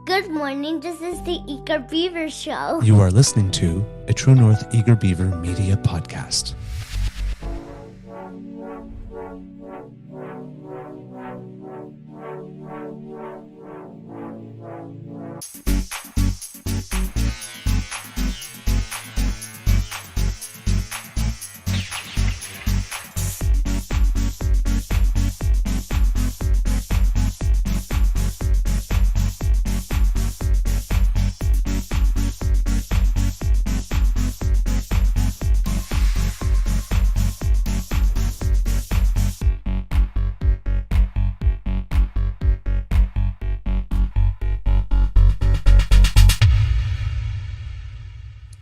Good morning, this is the Eager Beaver Show. You are listening to a True North Eager Beaver Media Podcast.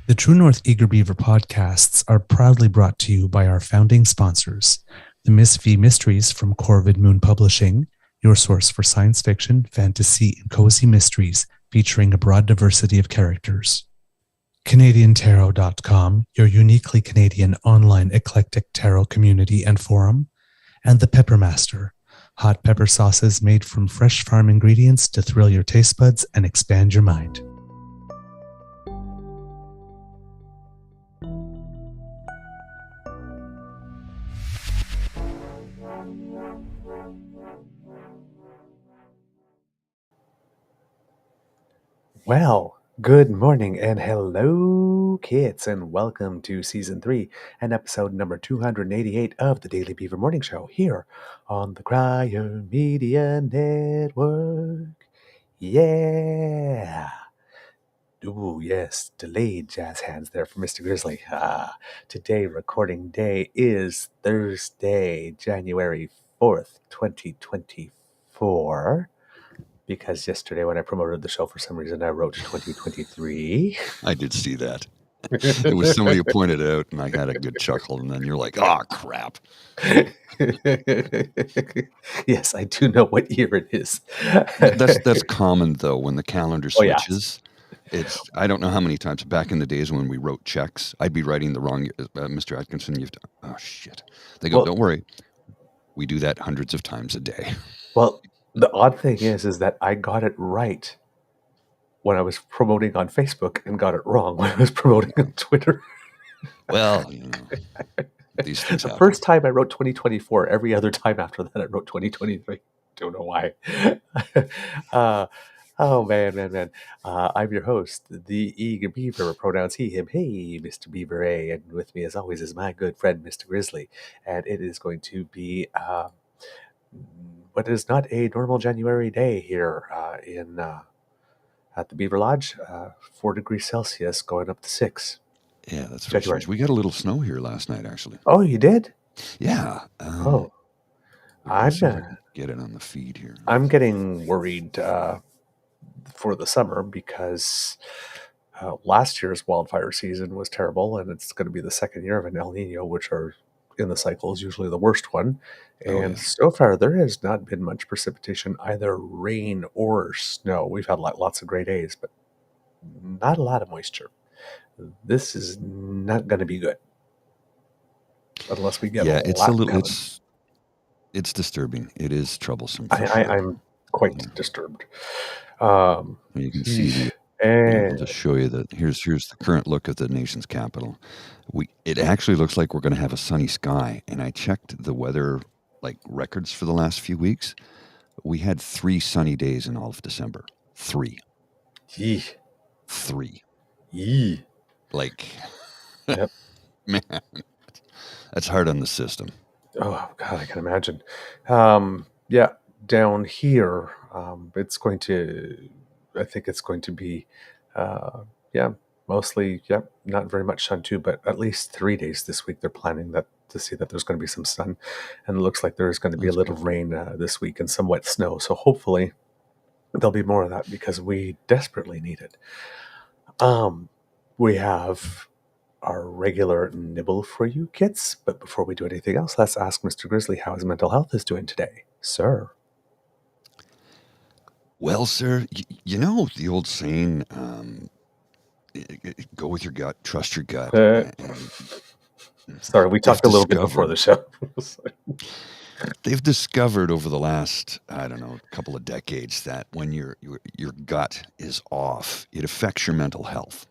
The True North Eager Beaver podcasts are proudly brought to you by our founding sponsors, the Miss V Mysteries from Corvid Moon Publishing, your source for science fiction, fantasy, and cozy mysteries featuring a broad diversity of characters. CanadianTarot.com, your uniquely Canadian online eclectic tarot community and forum, and the Pepper Master, hot pepper sauces made from fresh farm ingredients to thrill your taste buds and expand your mind. Well, good morning and hello, kids, and welcome to Season 3 and episode number 288 of the Daily Beaver Morning Show here on the Crier Media Network. Yeah! Ooh, yes, delayed jazz hands there for Mr. Grizzly. Today, recording day is Thursday, January 4th, 2024. Because yesterday when I promoted the show, for some reason, I wrote 2023. I did see that. It was somebody who pointed it out, and I had a good chuckle, and then you're like, oh, crap. Yes, I do know what year it is. That's common, though, when the calendar switches. Yeah. I don't know how many times back in the days when we wrote checks, I'd be writing the wrong, Mr. Atkinson, oh, shit. They go, don't worry. We do that hundreds of times a day. Well, the odd thing is that I got it right when I was promoting on Facebook and got it wrong when I was promoting on Twitter. Well, these things happen. First time I wrote 2024. Every other time after that, I wrote 2023. Don't know why. Oh, man. I'm your host, the Eager Beaver, pronouns he, him, hey, Mr. Beaver A. And with me, as always, is my good friend, Mr. Grizzly. And it is going to be... what is not a normal January day here at the Beaver Lodge, 4 degrees Celsius going up to 6. Yeah, that's very strange. We got a little snow here last night, actually. Oh, you did? Yeah. I'm get it on the feed here. I'm getting worried for the summer because last year's wildfire season was terrible, and it's going to be the second year of an El Nino, which are in the cycle is usually the worst one. And so far, there has not been much precipitation, either rain or snow. We've had lots of great days, but not a lot of moisture. This is not going to be good unless we get it's disturbing. It is troublesome. I'm quite disturbed. You can see I'll just show you that here's the current look of the nation's capital. It actually looks like we're going to have a sunny sky, and I checked the weather records for the last few weeks. We had 3 sunny days in all of December. 3. Yee. 3. Yee. Yep. Man, that's hard on the system. Oh God, I can imagine. Down here, I think it's going to be, mostly, not very much sun too, but at least 3 days this week they're planning to see that there's going to be some sun, and it looks like there's going to be a little rain this week and some wet snow. So hopefully there'll be more of that because we desperately need it. We have our regular nibble for you kids, but before we do anything else, let's ask Mr. Grizzly how his mental health is doing today, sir. Well, sir, you know the old saying, go with your gut, trust your gut. Sorry, we talked a little bit before the show. They've discovered over the last, I don't know, couple of decades that when your gut is off, it affects your mental health.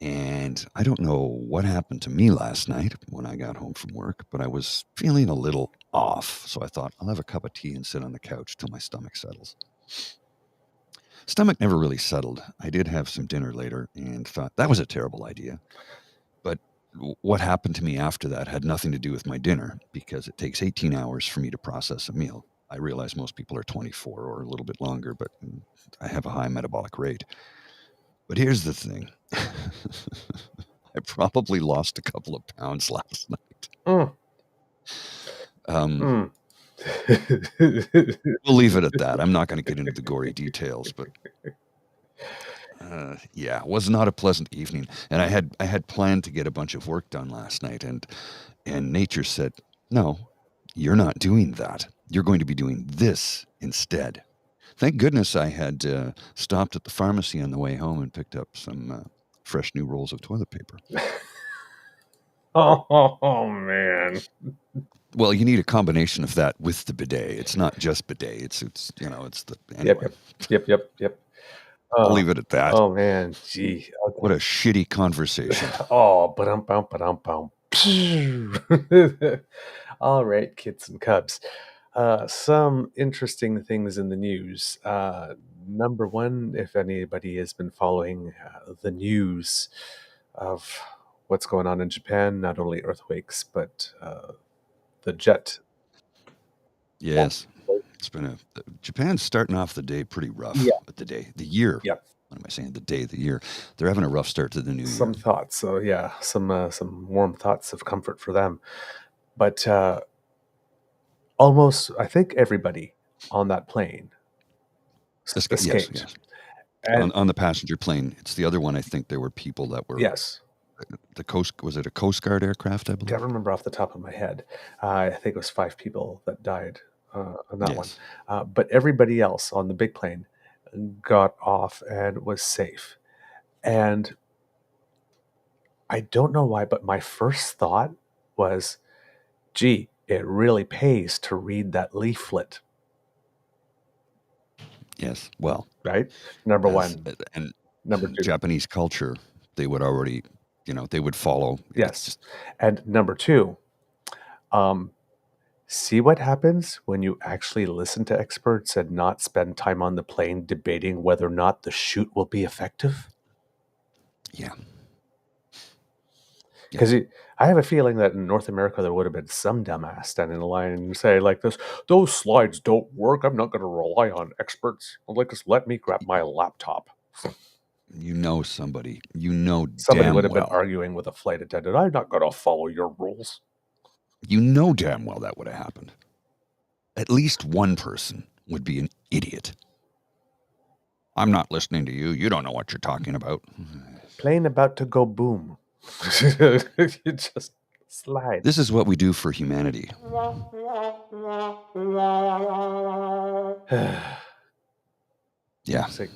And I don't know what happened to me last night when I got home from work, but I was feeling a little off. So I thought, I'll have a cup of tea and sit on the couch till my stomach settles. Stomach never really settled. I did have some dinner later and thought that was a terrible idea. But what happened to me after that had nothing to do with my dinner, because it takes 18 hours for me to process a meal. I realize most people are 24 or a little bit longer, but I have a high metabolic rate. But here's the thing. I probably lost a couple of pounds last night. We'll leave it at that. I'm not going to get into the gory details, but yeah, it was not a pleasant evening. And I had planned to get a bunch of work done last night, and nature said, no, you're not doing that. You're going to be doing this instead. Thank goodness I had stopped at the pharmacy on the way home and picked up some fresh new rolls of toilet paper. Oh, man. Well, you need a combination of that with the bidet. It's not just bidet. It's the anyway. Yep. I'll leave it at that. Oh, man. Gee. Okay. What a shitty conversation. Oh, ba-dum-bum. All right, kids and cubs. Some interesting things in the news. Number one, if anybody has been following the news of what's going on in Japan, not only earthquakes, but the jet. Yes. It's been Japan's starting off the day pretty rough. Yeah. The year. Yep. What am I saying? The day, the year. They're having a rough start to the new year. Some thoughts. So yeah, some warm thoughts of comfort for them. But almost, I think everybody on that plane escaped. Yes. And on the passenger plane. It's the other one. I think there were people that were. Yes. Was it a Coast Guard aircraft, I believe? Can't remember off the top of my head. I think it was 5 people that died on that one. But everybody else on the big plane got off and was safe. And I don't know why, but my first thought was, gee, it really pays to read that leaflet. Yes. Well. Right? Number one. And number two. Japanese culture, they would already, they would follow. Yes. And number two, see what happens when you actually listen to experts and not spend time on the plane debating whether or not the shoot will be effective? Yeah. Because I have a feeling that in North America there would have been some dumbass standing in line and say like this, those slides don't work. I'm not going to rely on experts. Just let me grab my laptop. Somebody would have been arguing with a flight attendant. I'm not going to follow your rules. Damn well that would have happened. At least one person would be an idiot. I'm not listening to you. You don't know what you're talking about. Plane about to go boom. You just slide. This is what we do for humanity. Yeah. Like,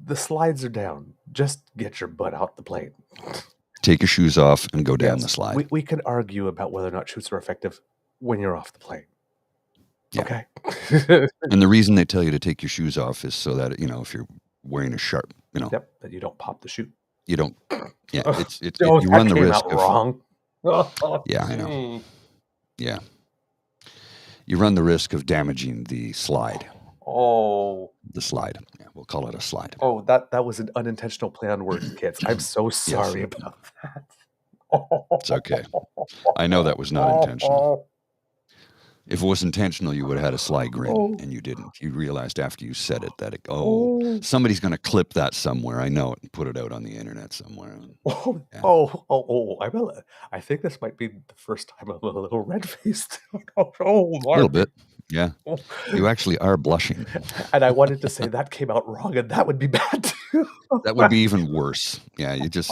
the slides are down. Just get your butt out the plane. Take your shoes off and go down the slide. We can argue about whether or not shoots are effective when you're off the plane. Yeah. Okay. And the reason they tell you to take your shoes off is so that, if you're wearing a sharp, Yep, that you don't pop the chute. You don't. Yeah, you run the risk of wrong. Yeah, I know. Yeah. You run the risk of damaging the slide. Oh. The slide. Yeah, we'll call it a slide. Oh, that was an unintentional play on words, kids. I'm so sorry about that. It's okay. I know that was not intentional. If it was intentional, you would have had a sly grin, and you didn't. You realized after you said it that, somebody's going to clip that somewhere. I know it and put it out on the internet somewhere. Yeah. I think this might be the first time I'm a little red-faced. A little bit, yeah. You actually are blushing. And I wanted to say that came out wrong, and that would be bad too. That would be even worse. Yeah, you just...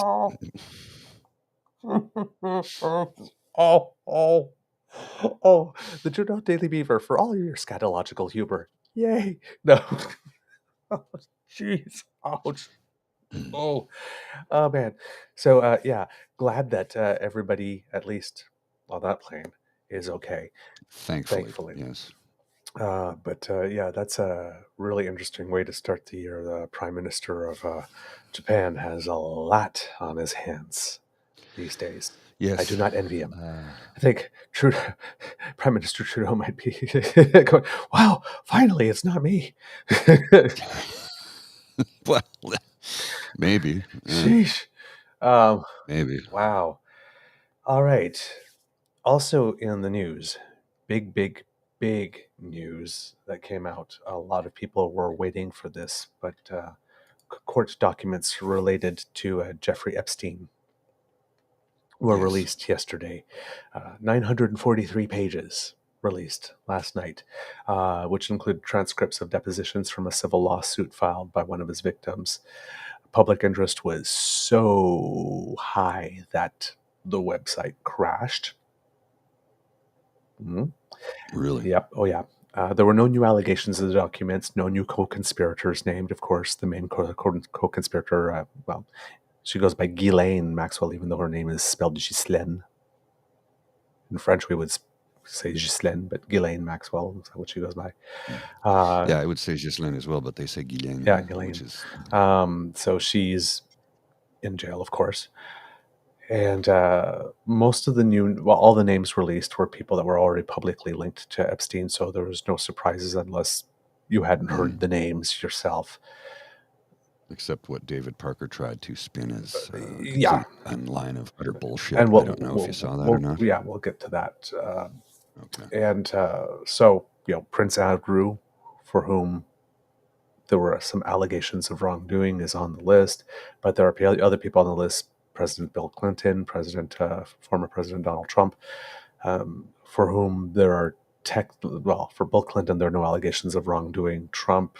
Oh, the Juno Daily Beaver for all your scatological humor. Yay. No. Oh, jeez. Ouch. Oh, man. So, glad that everybody, at least on that plane, is okay. Thankfully. Yes. But yeah, that's a really interesting way to start the year. The Prime Minister of Japan has a lot on his hands these days. Yes. I do not envy him. I think Prime Minister Trudeau might be going, wow, finally, it's not me. Well, maybe. Sheesh. Maybe. Wow. All right. Also in the news, big news that came out. A lot of people were waiting for this, but court documents related to Jeffrey Epstein were released yesterday. 943 pages released last night, which include transcripts of depositions from a civil lawsuit filed by one of his victims. Public interest was so high that the website crashed. Mm-hmm. Really? Yep. Oh, yeah. There were no new allegations in the documents, no new co-conspirators named. Of course, the main co-conspirator, well, she goes by Ghislaine Maxwell, even though her name is spelled Ghislaine. In French, we would say Ghislaine, but Ghislaine Maxwell is what she goes by. Yeah, I would say Ghislaine as well, but they say Ghislaine. Yeah, Ghislaine. So she's in jail, of course. And most of the all the names released were people that were already publicly linked to Epstein, so there was no surprises unless you hadn't heard the names yourself. Except what David Parker tried to spin as a line of utter bullshit. And I don't know if you saw that or not. Yeah, we'll get to that. Okay. And so, Prince Andrew, for whom there were some allegations of wrongdoing, is on the list, but there are other people on the list. President Bill Clinton, former President Donald Trump, for whom there are for Bill Clinton, there are no allegations of wrongdoing. Trump,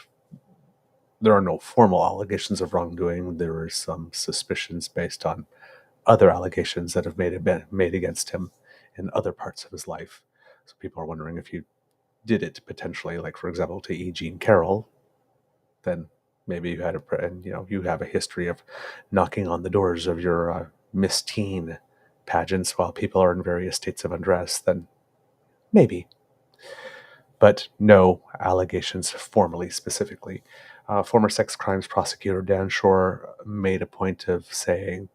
there are no formal allegations of wrongdoing. There are some suspicions based on other allegations that have been made against him in other parts of his life. So people are wondering if you did it potentially, like, for example, to E. Jean Carroll, then maybe you had you have a history of knocking on the doors of your Miss Teen pageants while people are in various states of undress, then maybe. But no allegations formally, specifically. Former sex crimes prosecutor Dan Shore made a point of saying,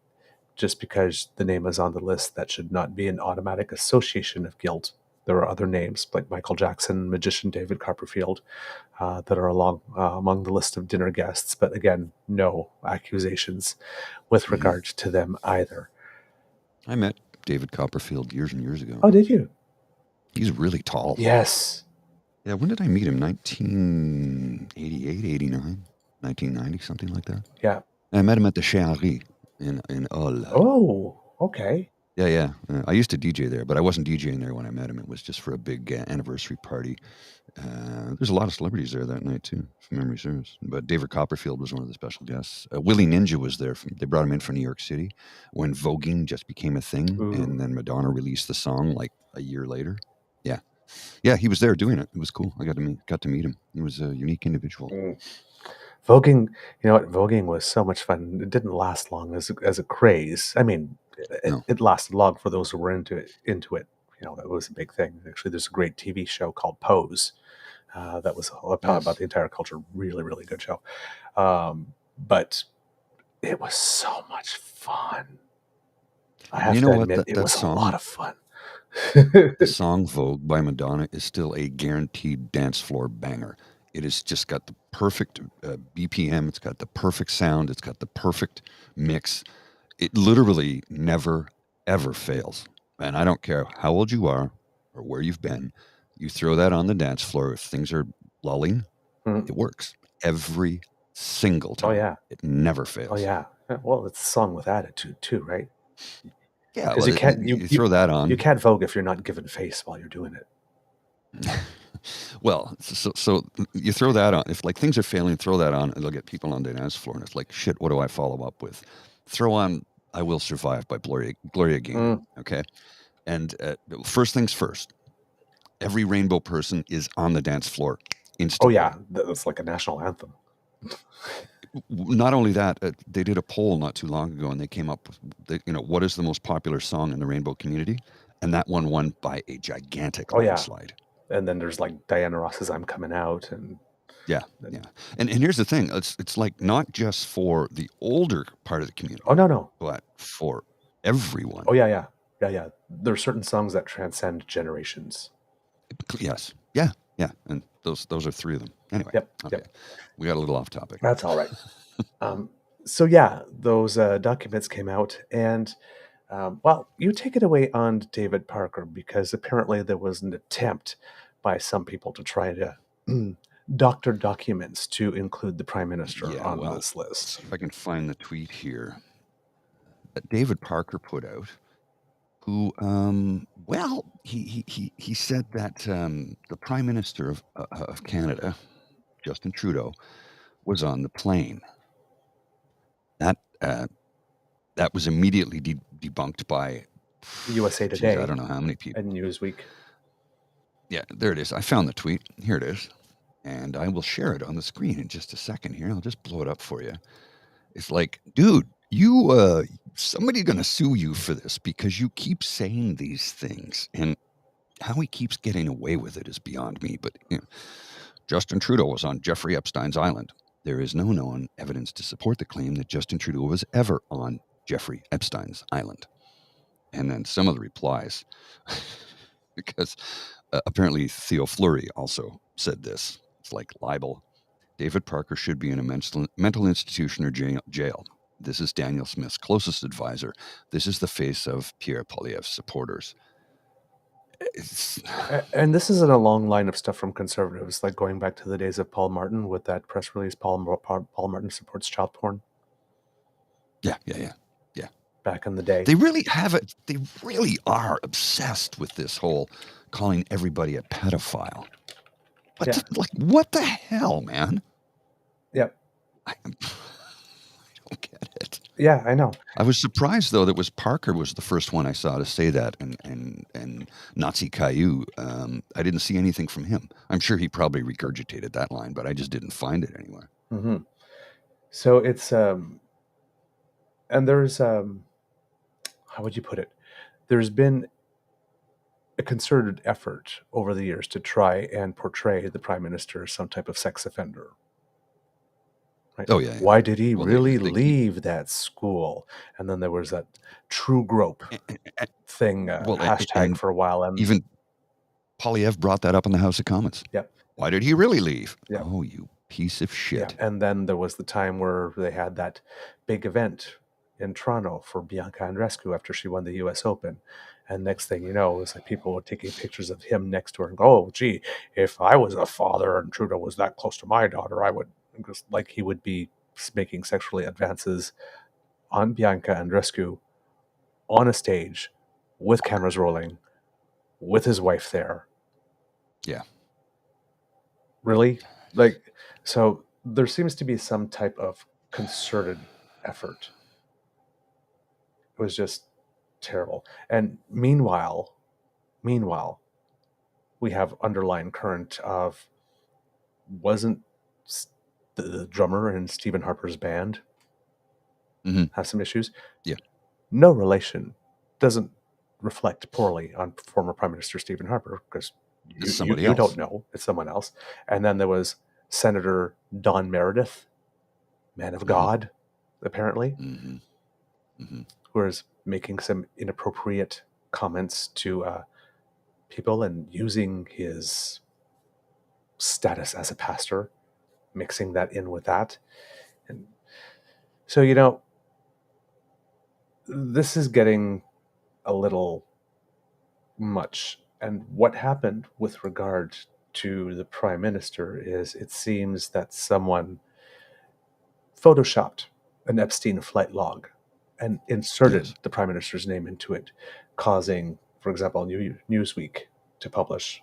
just because the name is on the list, that should not be an automatic association of guilt. There are other names, like Michael Jackson, magician David Copperfield, that are among the list of dinner guests. But again, no accusations with regard to them either. I met David Copperfield years and years ago. Oh, did you? He's really tall. Yes. Yeah, when did I meet him? 1988, 89, 1990, something like that. Yeah. I met him at the Chérie in Hull. Oh, okay. Yeah. I used to DJ there, but I wasn't DJing there when I met him. It was just for a big anniversary party. There's a lot of celebrities there that night, too, if memory serves. But David Copperfield was one of the special guests. Willie Ninja was there. They brought him in from New York City when voguing just became a thing. Ooh. And then Madonna released the song like a year later. Yeah, he was there doing it. It was cool. I got to meet him. He was a unique individual. Voguing, voguing was so much fun. It didn't last long as a craze. I mean, it lasted long for those who were into it. It was a big thing. Actually, there's a great TV show called Pose that was about the entire culture. Really, really good show. But it was so much fun. I have to admit, it was a lot of fun. The song Vogue by Madonna is still a guaranteed dance floor banger. It has just got the perfect BPM. It's got the perfect sound. It's got the perfect mix. It literally never, ever fails. And I don't care how old you are or where you've been. You throw that on the dance floor. If things are lulling, it works every single time. Oh, yeah. It never fails. Oh, yeah. Well, it's a song with attitude, too, right? Yeah, because you throw that on. You can't Vogue if you're not giving face while you're doing it. Well, so you throw that on. If things are failing, throw that on, and it'll get people on the dance floor. And it's like, shit, what do I follow up with? Throw on "I Will Survive" by Gloria Gaynor. Okay, and first things first. Every rainbow person is on the dance floor instantly. Oh yeah, that's like a national anthem. Not only that, they did a poll not too long ago, and they came up with, what is the most popular song in the rainbow community? And that one won by a gigantic Oh, yeah. landslide. And then there's like Diana Ross's "I'm Coming Out," and Yeah. And here's the thing: it's like not just for the older part of the community. Oh, no, but for everyone. Oh, yeah. There are certain songs that transcend generations. Yes. Yeah. And those are three of them. Anyway. Yep. We got a little off topic. That's all right. So yeah, those documents came out, and well, you take it away on David Parker, because apparently there was an attempt by some people to try to doctor documents to include the Prime Minister on this list. If I can find the tweet here that David Parker put out, who, he said that the Prime Minister of Canada, Justin Trudeau, was on the plane. That was immediately debunked by USA Today. I don't know how many people. And Newsweek. Yeah, there it is. I found the tweet. Here it is. And I will share it on the screen in just a second here. I'll just blow it up for you. It's like, dude, somebody's going to sue you for this because you keep saying these things. And how he keeps getting away with it is beyond me. But Justin Trudeau was on Jeffrey Epstein's island. There is no known evidence to support the claim that Justin Trudeau was ever on Jeffrey Epstein's island. And then some of the replies, because apparently Theo Fleury also said this. It's like libel. David Parker should be in a mental institution or jail. This is Daniel Smith's closest advisor. This is the face of Pierre Poilievre's supporters. And this is in a long line of stuff from conservatives, like going back to the days of Paul Martin with that press release, Paul Martin supports child porn. Yeah. Back in the day. They really have it. They really are obsessed with this whole calling everybody a pedophile. But what the hell, man? Yep. I don't get it. Yeah, I know. I was surprised, though, that Parker was the first one I saw to say that, and Nazi Caillou. I didn't see anything from him. I'm sure he probably regurgitated that line, but I just didn't find it anywhere. Mm-hmm. So it's and there's how would you put it? There's been a concerted effort over the years to try and portray the Prime Minister as some type of sex offender. Right? Oh, yeah. Why did he really leave that school? And then there was that true grope thing, hashtag for a while. And even Poilievre brought that up in the House of Commons. Yep. Why did he really leave? Yep. Oh, you piece of shit. Yeah. And then there was the time where they had that big event in Toronto for Bianca Andreescu after she won the U.S. Open. And next thing you know, it was like people were taking pictures of him next to her and go, oh, gee, if I was a father and Trudeau was that close to my daughter, I would, like he would be making sexually advances on Bianca Andreescu on a stage with cameras rolling, with his wife there. Yeah. Really? Like, so there seems to be some type of concerted effort. It was just terrible. And meanwhile, we have underlying current of, wasn't the drummer in Stephen Harper's band have some issues? Yeah. No relation. Doesn't reflect poorly on former Prime Minister Stephen Harper, because you don't know. It's someone else. And then there was Senator Don Meredith, man of God, apparently, who is making some inappropriate comments to people and using his status as a pastor, mixing that in with that. And so, this is getting a little much. And what happened with regard to the Prime Minister is, it seems that someone photoshopped an Epstein flight log and inserted the Prime Minister's name into it, causing, for example, Newsweek to publish.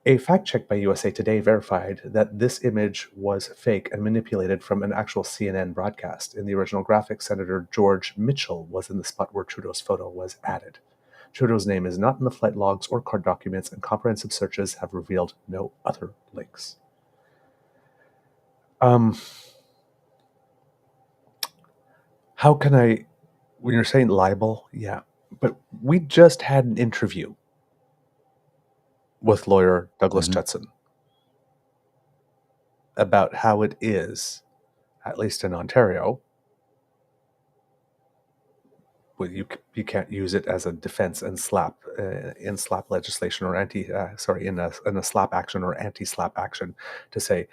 A fact check by USA Today verified that this image was fake and manipulated from an actual CNN broadcast. In the original graphic, Senator George Mitchell was in the spot where Trudeau's photo was added. Trudeau's name is not in the flight logs or court documents, and comprehensive searches have revealed no other links. How can I, when you're saying libel, yeah, But we just had an interview with lawyer Douglas Judson about how it is, at least in Ontario, you can't use it as a defense in slap legislation or in a slap action or anti-slap action to say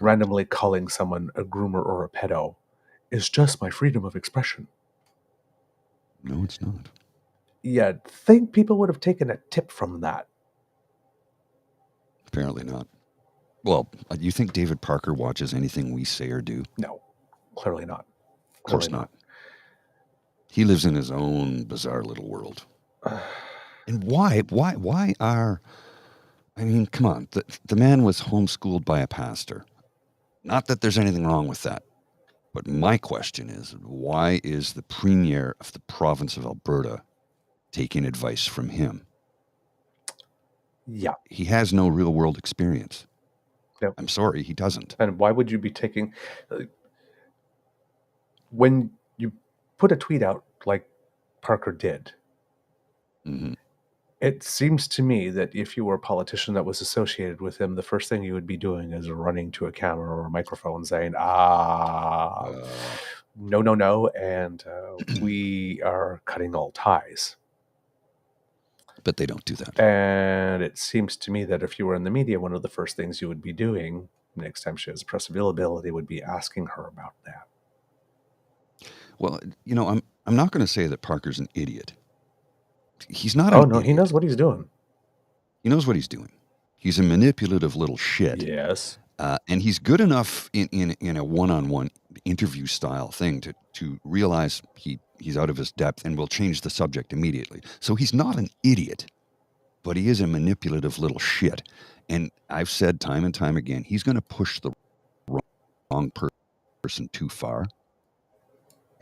randomly calling someone a groomer or a pedo is just my freedom of expression. No, it's not. You'd think people would have taken a tip from that. Apparently not. Well, you think David Parker watches anything we say or do? No, clearly not. Of course not. He lives in his own bizarre little world. And why are, I mean, come on, the man was homeschooled by a pastor. Not that there's anything wrong with that. But my question is, why is the premier of the province of Alberta taking advice from him? Yeah. He has no real world experience. Yep. I'm sorry, he doesn't. And why would you be taking... when you put a tweet out like Parker did, it seems to me that if you were a politician that was associated with him, the first thing you would be doing is running to a camera or a microphone saying, no, and we are cutting all ties. But they don't do that. And it seems to me that if you were in the media, one of the first things you would be doing next time she has press availability would be asking her about that. Well, you know, I'm not going to say that Parker's an idiot. He's not. Oh, no, he knows what he's doing. He knows what he's doing. He's a manipulative little shit. Yes. And he's good enough in a one-on-one interview style thing to realize he's out of his depth and will change the subject immediately. So he's not an idiot, but he is a manipulative little shit. And I've said time and time again, he's going to push the wrong person too far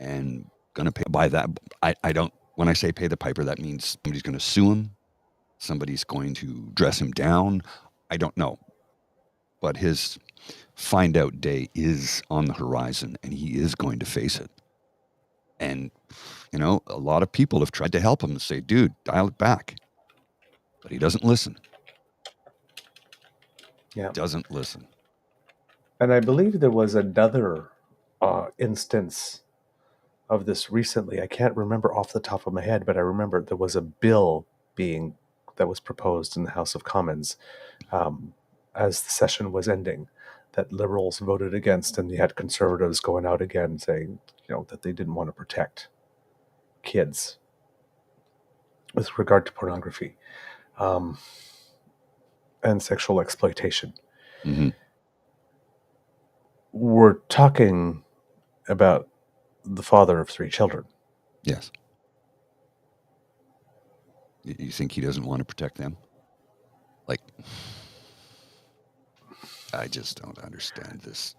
and going to pay by that. I don't, when I say pay the piper, that means somebody's going to sue him. Somebody's going to dress him down. I don't know. But his find out day is on the horizon and he is going to face it. And, you know, a lot of people have tried to help him and say, dude, dial it back. But he doesn't listen. Yeah. He doesn't listen. And I believe there was another instance of this recently. I can't remember off the top of my head, but I remember there was a bill that was proposed in the House of Commons as the session was ending that Liberals voted against, and you had Conservatives going out again saying, you know, that they didn't want to protect kids with regard to pornography and sexual exploitation. Mm-hmm. We're talking about the father of 3 children. Yes. You think he doesn't want to protect them? Like, I just don't understand this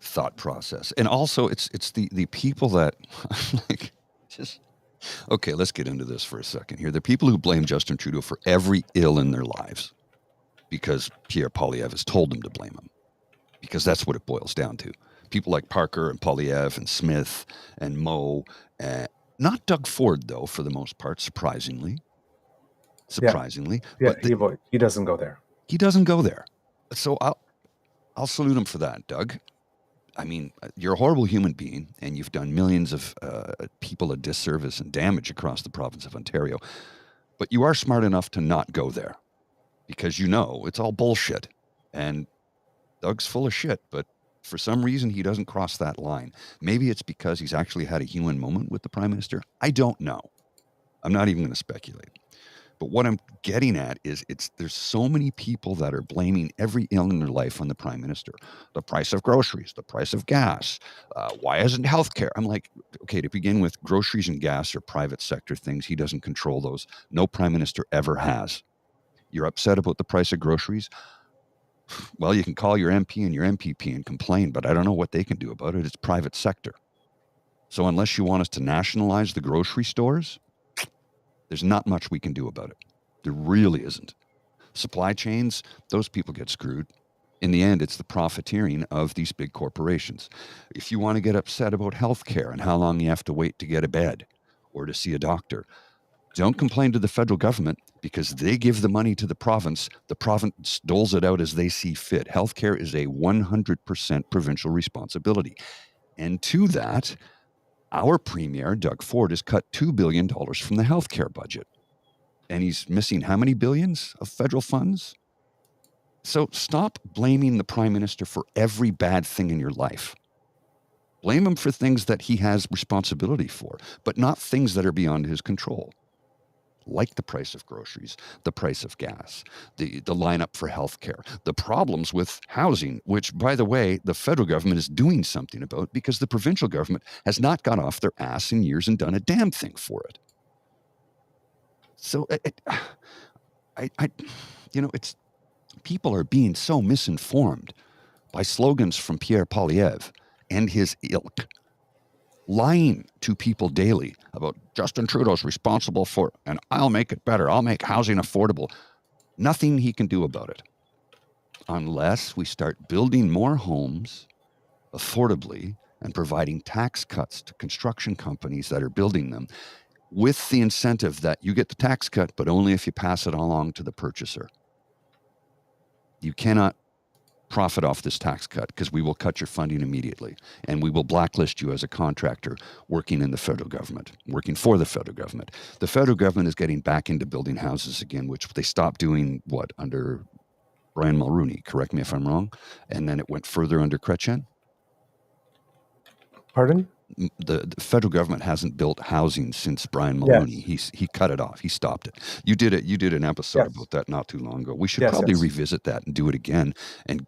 thought process. And also, it's the people that, like, just, okay, let's get into this for a second here. The people who blame Justin Trudeau for every ill in their lives because Pierre Poilievre has told them to blame him. Because that's what it boils down to. People like Parker and Poilievre and Smith and Moe. Not Doug Ford, though, for the most part, surprisingly. Yeah, but he doesn't go there. He doesn't go there. So I'll salute him for that, Doug. I mean, you're a horrible human being, and you've done millions of people a disservice and damage across the province of Ontario. But you are smart enough to not go there because you know it's all bullshit. And Doug's full of shit, but for some reason he doesn't cross that line. Maybe it's because he's actually had a human moment with the Prime Minister. I don't know. I'm not even going to speculate. But what I'm getting at is there's so many people that are blaming every ill in their life on the Prime Minister. The price of groceries, the price of gas, why isn't healthcare? I'm like, okay, to begin with, groceries and gas are private sector things. He doesn't control those. No Prime Minister ever has. You're upset about the price of groceries? Well, you can call your MP and your MPP and complain, but I don't know what they can do about it. It's private sector. So unless you want us to nationalize the grocery stores, there's not much we can do about it. There really isn't. Supply chains, those people get screwed. In the end, it's the profiteering of these big corporations. If you want to get upset about healthcare and how long you have to wait to get a bed or to see a doctor, Don't complain to the federal government because they give the money to the province. The province doles it out as they see fit. Healthcare is a 100% provincial responsibility. And to that, our premier, Doug Ford, has cut $2 billion from the healthcare budget. And he's missing how many billions of federal funds? So stop blaming the prime minister for every bad thing in your life. Blame him for things that he has responsibility for, but not things that are beyond his control. Like the price of groceries, the price of gas, the lineup for healthcare, the problems with housing, which, by the way, the federal government is doing something about because the provincial government has not got off their ass in years and done a damn thing for it. So, it's people are being so misinformed by slogans from Pierre Poilievre and his ilk, lying to people daily about Justin Trudeau's responsible for, and I'll make it better. I'll make housing affordable. Nothing he can do about it unless we start building more homes affordably and providing tax cuts to construction companies that are building them with the incentive that you get the tax cut, but only if you pass it along to the purchaser. You cannot profit off this tax cut because we will cut your funding immediately and we will blacklist you as a contractor working in the federal government, working for the federal government. The federal government is getting back into building houses again, which they stopped doing, under Brian Mulroney, correct me if I'm wrong, and then it went further under Chrétien. Pardon? The federal government hasn't built housing since Brian Mulroney. Yes. He cut it off. He stopped it. You did an episode about that not too long ago. We should probably revisit that and do it again, and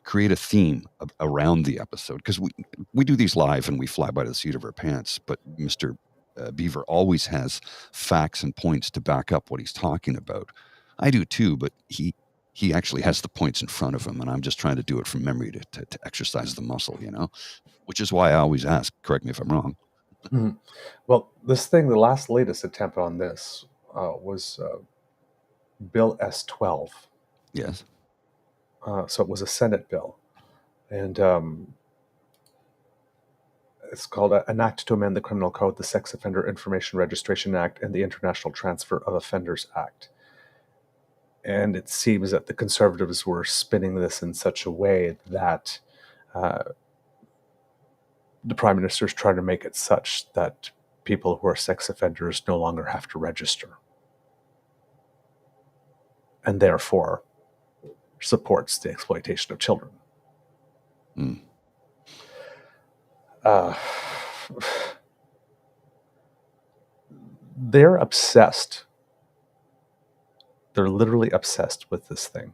create a theme around the episode, because we do these live and we fly by the seat of our pants. But Mr. Beaver always has facts and points to back up what he's talking about. I do too, but he actually has the points in front of him, and I'm just trying to do it from memory to exercise the muscle, which is why I always ask, correct me if I'm wrong. Mm-hmm. Well, the latest attempt on this was Bill S-12. Yes. So it was a Senate bill. And it's called an Act to Amend the Criminal Code, the Sex Offender Information Registration Act, and the International Transfer of Offenders Act. And it seems that the Conservatives were spinning this in such a way that the Prime Minister is trying to make it such that people who are sex offenders no longer have to register. And therefore supports the exploitation of children. Mm. They're obsessed. They're literally obsessed with this thing.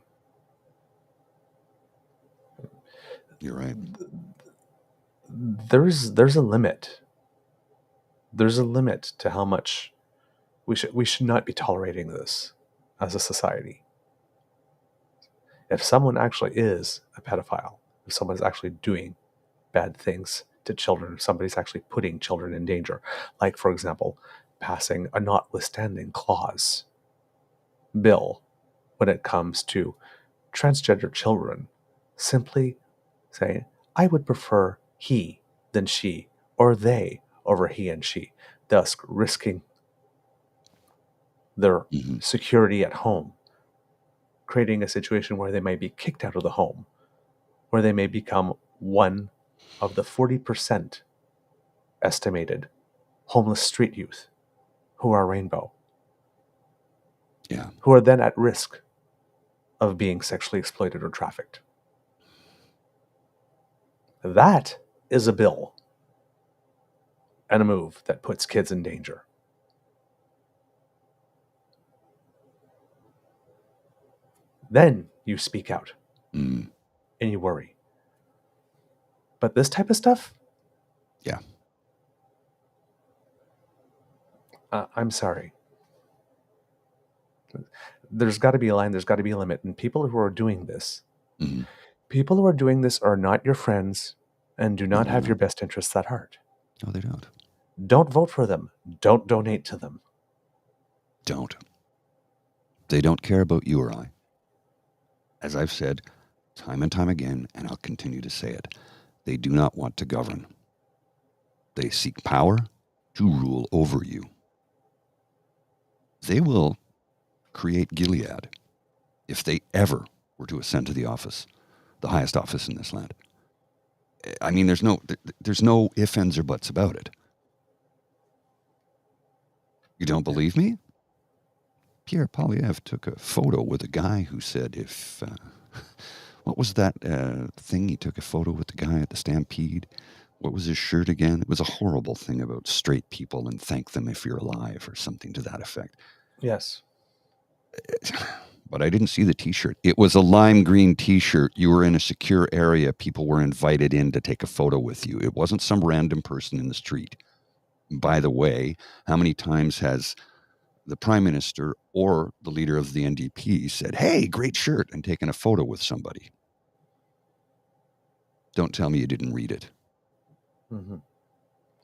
You're right. There's a limit. There's a limit to how much we should not be tolerating this as a society. If someone actually is a pedophile, if someone's actually doing bad things to children, if somebody's actually putting children in danger, like, for example, passing a notwithstanding clause bill when it comes to transgender children, simply saying, I would prefer he than she, or they over he and she, thus risking their security at home, creating a situation where they may be kicked out of the home, where they may become one of the 40% estimated homeless street youth who are rainbow, who are then at risk of being sexually exploited or trafficked. That is a bill and a move that puts kids in danger. Then you speak out and you worry. But this type of stuff? Yeah. I'm sorry. There's got to be a line, there's got to be a limit. And people who are doing this, people who are doing this are not your friends and do not have your best interests at heart. No, they don't. Don't vote for them. Don't donate to them. Don't. They don't care about you or I. As I've said time and time again, and I'll continue to say it, they do not want to govern. They seek power to rule over you. they will create Gilead if they ever were to ascend to the office, the highest office in this land. I mean, there's no ifs, ands, or buts about it. You don't believe me? Pierre Poilievre took a photo with a guy who said what was that thing? He took a photo with the guy at the Stampede. What was his shirt again? It was a horrible thing about straight people and thank them if you're alive or something to that effect. Yes. But I didn't see the T-shirt. It was a lime green T-shirt. You were in a secure area. People were invited in to take a photo with you. It wasn't some random person in the street. By the way, how many times has the Prime Minister or the leader of the NDP said, hey, great shirt, and taken a photo with somebody? Don't tell me you didn't read it. Mm-hmm.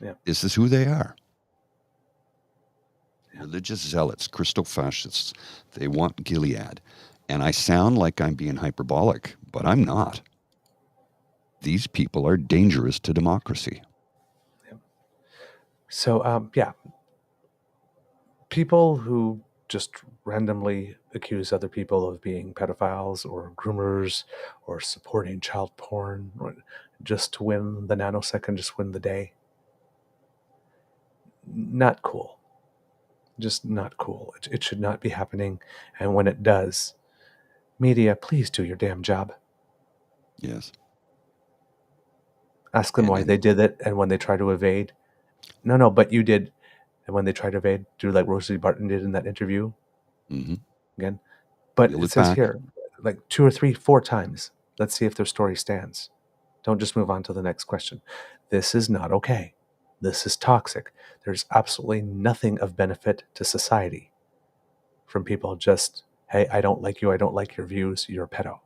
Yeah. This is who they are. Religious zealots, Christo-fascists. They want Gilead. And I sound like I'm being hyperbolic, but I'm not. These people are dangerous to democracy. Yeah. So, people who just randomly accuse other people of being pedophiles or groomers or supporting child porn or just to win the nanosecond, just win the day. Not cool. Just not cool. It should not be happening. And when it does, media, please do your damn job. Yes. Ask them why they did it, and when they try to evade. No, but you did. And when they try to evade, do like Rosalie Barton did in that interview. Mm-hmm. Again. But Reel it it says back. here, like 2 or 3, 4 times. Let's see if their story stands. Don't just move on to the next question. This is not okay. This is toxic. There's absolutely nothing of benefit to society from people just, hey, I don't like you, I don't like your views, you're a pedo.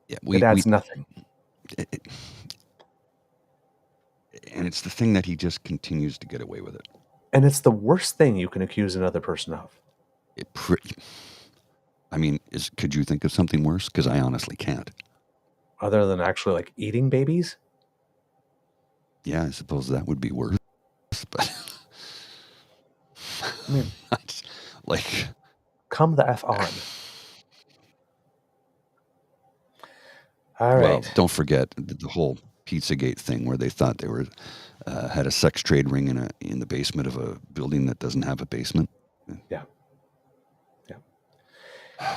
Yeah, it adds nothing. And it's the thing that he just continues to get away with it. And it's the worst thing you can accuse another person of. Could you think of something worse? Because I honestly can't. Other than actually like eating babies? Yeah, I suppose that would be worse. But I mean, like, come the F on. All right. Well, don't forget the whole Pizzagate thing where they thought they were had a sex trade ring in the basement of a building that doesn't have a basement. Yeah.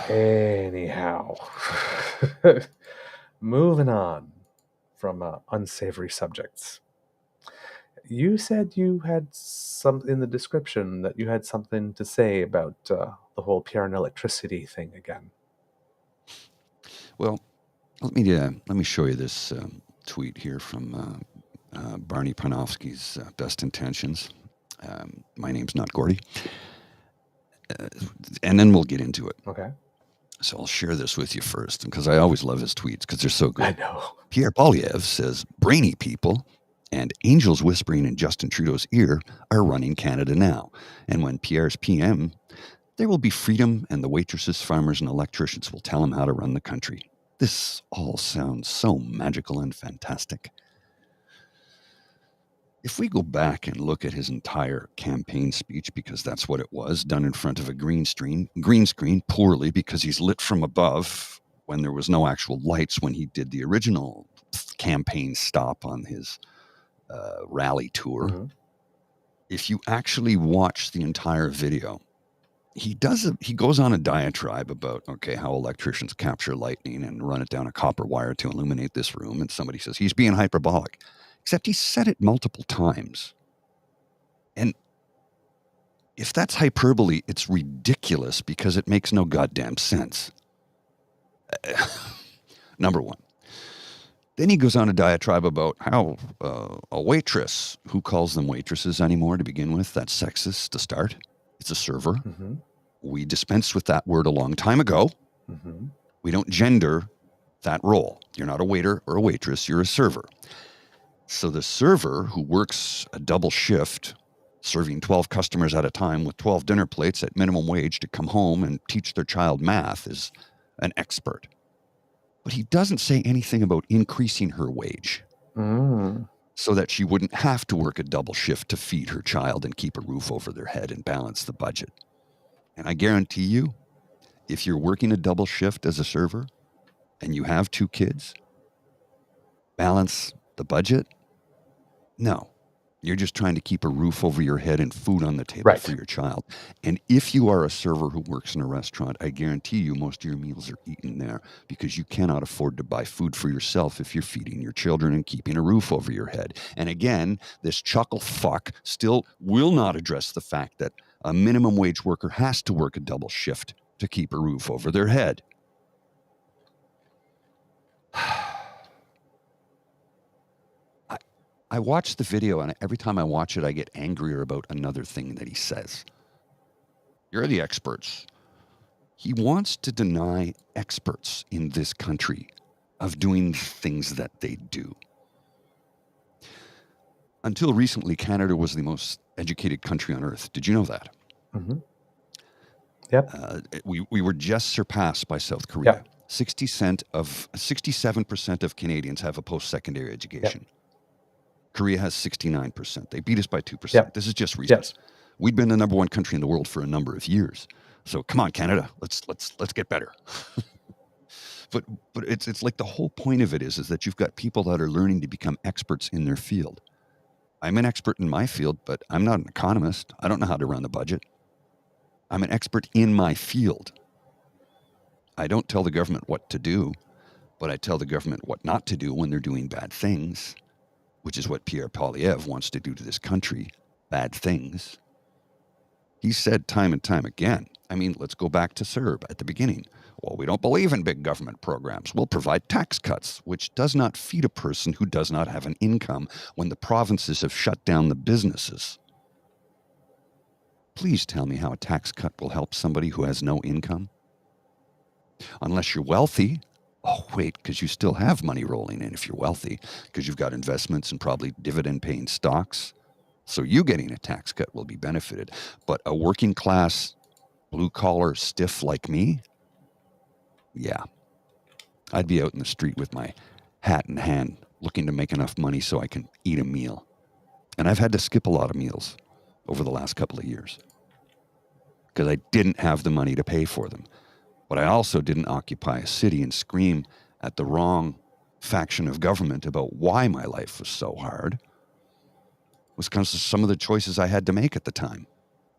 Anyhow, moving on from unsavory subjects. You said you had some in the description that you had something to say about the whole PR and electricity thing again. Well, let me show you this tweet here from Barney Panofsky's Best Intentions. My name's not Gordy. And then we'll get into it. Okay. So I'll share this with you first, because I always love his tweets because they're so good. I know. Pierre Poilievre says, brainy people and angels whispering in Justin Trudeau's ear are running Canada now. And when Pierre's PM, there will be freedom, and the waitresses, farmers, and electricians will tell him how to run the country. This all sounds so magical and fantastic. If we go back and look at his entire campaign speech, because that's what it was, done in front of a green screen poorly because he's lit from above when there was no actual lights when he did the original campaign stop on his rally tour. Mm-hmm. If you actually watch the entire video, he goes on a diatribe about, how electricians capture lightning and run it down a copper wire to illuminate this room. And somebody says he's being hyperbolic. Except he said it multiple times. And if that's hyperbole, it's ridiculous because it makes no goddamn sense. Number one. Then he goes on a diatribe about how a waitress, who calls them waitresses anymore to begin with, that's sexist to start. It's a server. Mm-hmm. We dispensed with that word a long time ago. Mm-hmm. We don't gender that role. You're not a waiter or a waitress, you're a server. So the server who works a double shift, serving 12 customers at a time with 12 dinner plates at minimum wage to come home and teach their child math is an expert. But he doesn't say anything about increasing her wage. Mm. so that she wouldn't have to work a double shift to feed her child and keep a roof over their head and balance the budget. And I guarantee you, if you're working a double shift as a server and you have 2 kids, balance the budget? No. You're just trying to keep a roof over your head and food on the table for your child. And if you are a server who works in a restaurant, I guarantee you most of your meals are eaten there because you cannot afford to buy food for yourself if you're feeding your children and keeping a roof over your head. And again, this chuckle fuck still will not address the fact that a minimum wage worker has to work a double shift to keep a roof over their head. I watch the video, and every time I watch it, I get angrier about another thing that he says. You're the experts. He wants to deny experts in this country of doing things that they do. Until recently, Canada was the most educated country on earth. Did you know that? Mm-hmm. Yep. We were just surpassed by South Korea. Yep. 67% of Canadians have a post-secondary education. Yep. Korea has 69%. They beat us by 2%. Yep. This is just recent. Yes. We've been the number 1 country in the world for a number of years. So come on, Canada, let's get better. but it's like the whole point of it is that you've got people that are learning to become experts in their field. I'm an expert in my field, but I'm not an economist. I don't know how to run the budget. I'm an expert in my field. I don't tell the government what to do, but I tell the government what not to do when they're doing bad things, which is what Pierre Poilievre wants to do to this country, bad things. He said time and time again, I mean, let's go back to CERB at the beginning. Well, we don't believe in big government programs. We'll provide tax cuts, which does not feed a person who does not have an income when the provinces have shut down the businesses. Please tell me how a tax cut will help somebody who has no income. Unless you're wealthy. Oh, wait, because you still have money rolling in if you're wealthy, because you've got investments and probably dividend-paying stocks. So you getting a tax cut will be benefited. But a working class, blue-collar stiff like me, yeah, I'd be out in the street with my hat in hand, looking to make enough money so I can eat a meal. And I've had to skip a lot of meals over the last couple of years because I didn't have the money to pay for them. But I also didn't occupy a city and scream at the wrong faction of government about why my life was so hard. It was because of some of the choices I had to make at the time.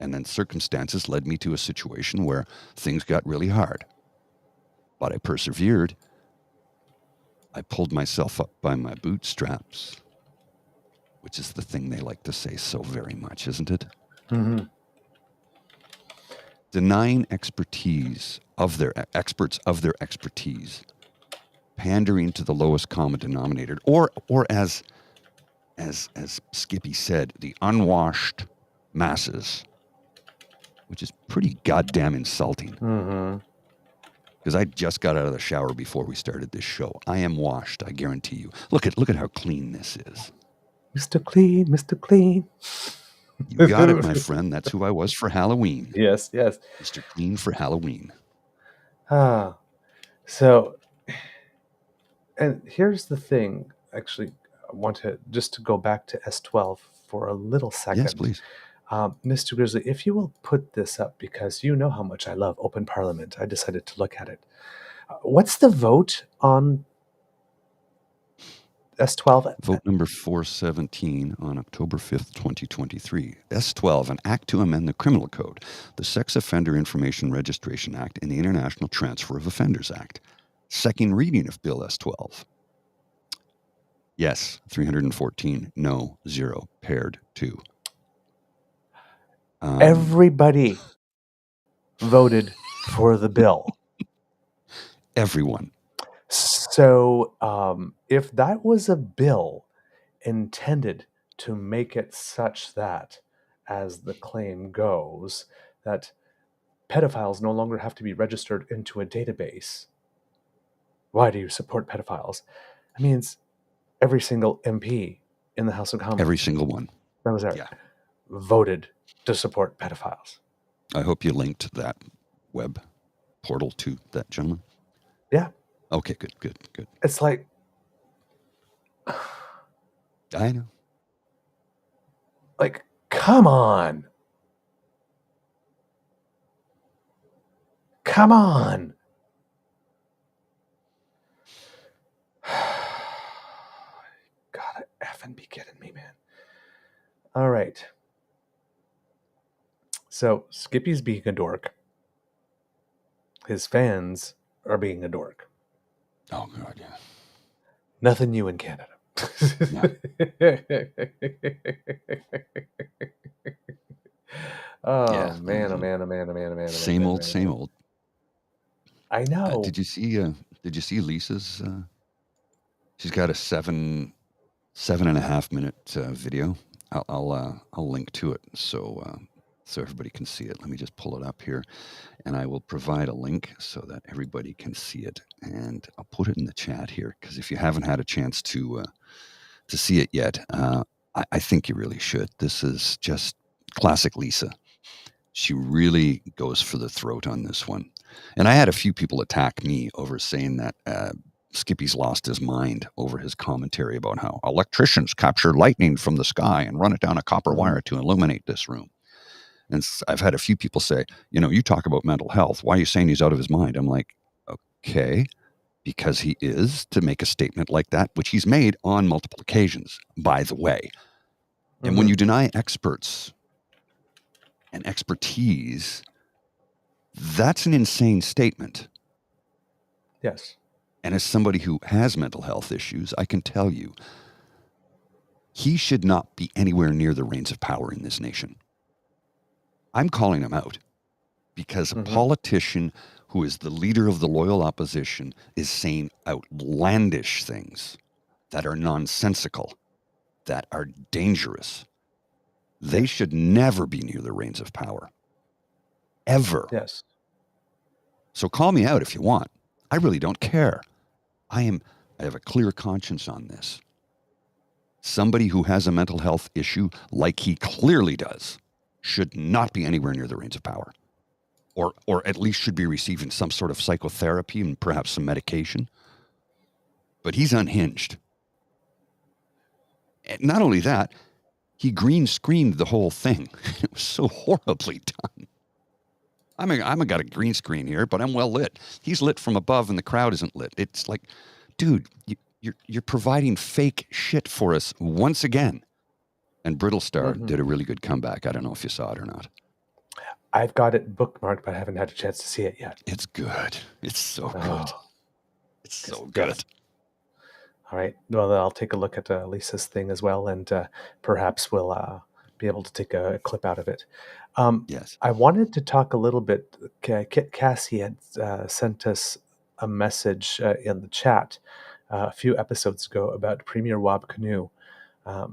And then circumstances led me to a situation where things got really hard. But I persevered. I pulled myself up by my bootstraps, which is the thing they like to say so very much, isn't it? Mm-hmm. Denying expertise of their experts of their expertise, pandering to the lowest common denominator, or as Skippy said, the unwashed masses, which is pretty goddamn insulting. Mm-hmm. Because I just got out of the shower before we started this show. I am washed, I guarantee you. Look at how clean this is. Mr. Clean, Mr. Clean. You got it, my friend. That's who I was for Halloween. Yes, yes. Mr. Clean for Halloween. So, and here's the thing. Actually, I want to just go back to S12 for a little second. Yes, please. Mr. Grizzly, if you will put this up, because you know how much I love open parliament, I decided to look at it. What's the vote on S12? Vote number 417 on October 5th, 2023. S12, an act to amend the Criminal Code, the Sex Offender Information Registration Act, and the International Transfer of Offenders Act. Second reading of Bill S12. Yes, 314. No, 0. Paired 2. Everybody voted for the bill. Everyone. So if that was a bill intended to make it such that, as the claim goes, that pedophiles no longer have to be registered into a database, why do you support pedophiles? That means every single MP in the House of Commons. Every single one. That was there. Yeah. Voted to support pedophiles. I hope you linked that web portal to that gentleman. Yeah. Okay, good. It's like, I know. Like, come on. Come on. Gotta effing be kidding me, man. All right. So Skippy's being a dork. His fans are being a dork. Oh, God, yeah. Nothing new in Canada. Oh, man, oh, man, oh, man, oh, man, oh, man. Same old, same old. I know. Did you see Lisa's? She's got a 7.5 minute video. I'll link to it so everybody can see it. Let me just pull it up here, and I will provide a link so that everybody can see it. And I'll put it in the chat here because if you haven't had a chance to see it yet, I think you really should. This is just classic Lisa. She really goes for the throat on this one. And I had a few people attack me over saying that Skippy's lost his mind over his commentary about how electricians capture lightning from the sky and run it down a copper wire to illuminate this room. And I've had a few people say, you talk about mental health. Why are you saying he's out of his mind? I'm like, okay, because he is, to make a statement like that, which he's made on multiple occasions, by the way. And when you deny experts and expertise, that's an insane statement. Yes. And as somebody who has mental health issues, I can tell you, he should not be anywhere near the reins of power in this nation. I'm calling him out because a politician who is the leader of the loyal opposition is saying outlandish things that are nonsensical, that are dangerous. They should never be near the reins of power. Ever. Yes. So call me out if you want. I really don't care. I have a clear conscience on this. Somebody who has a mental health issue, like he clearly does, should not be anywhere near the reins of power. Or at least should be receiving some sort of psychotherapy and perhaps some medication. But he's unhinged. And not only that, he green screened the whole thing. It was so horribly done. I got a green screen here, but I'm well lit. He's lit from above and the crowd isn't lit. It's like, dude, you're providing fake shit for us once again. And Brittlestar did a really good comeback. I don't know if you saw it or not. I've got it bookmarked, but I haven't had a chance to see it yet. It's good. It's so good. It's so good. All right. Well, I'll take a look at Lisa's thing as well, and perhaps we'll be able to take a clip out of it. Yes. I wanted to talk a little bit. Kit Cassie had sent us a message in the chat a few episodes ago about Premier Wab Kinew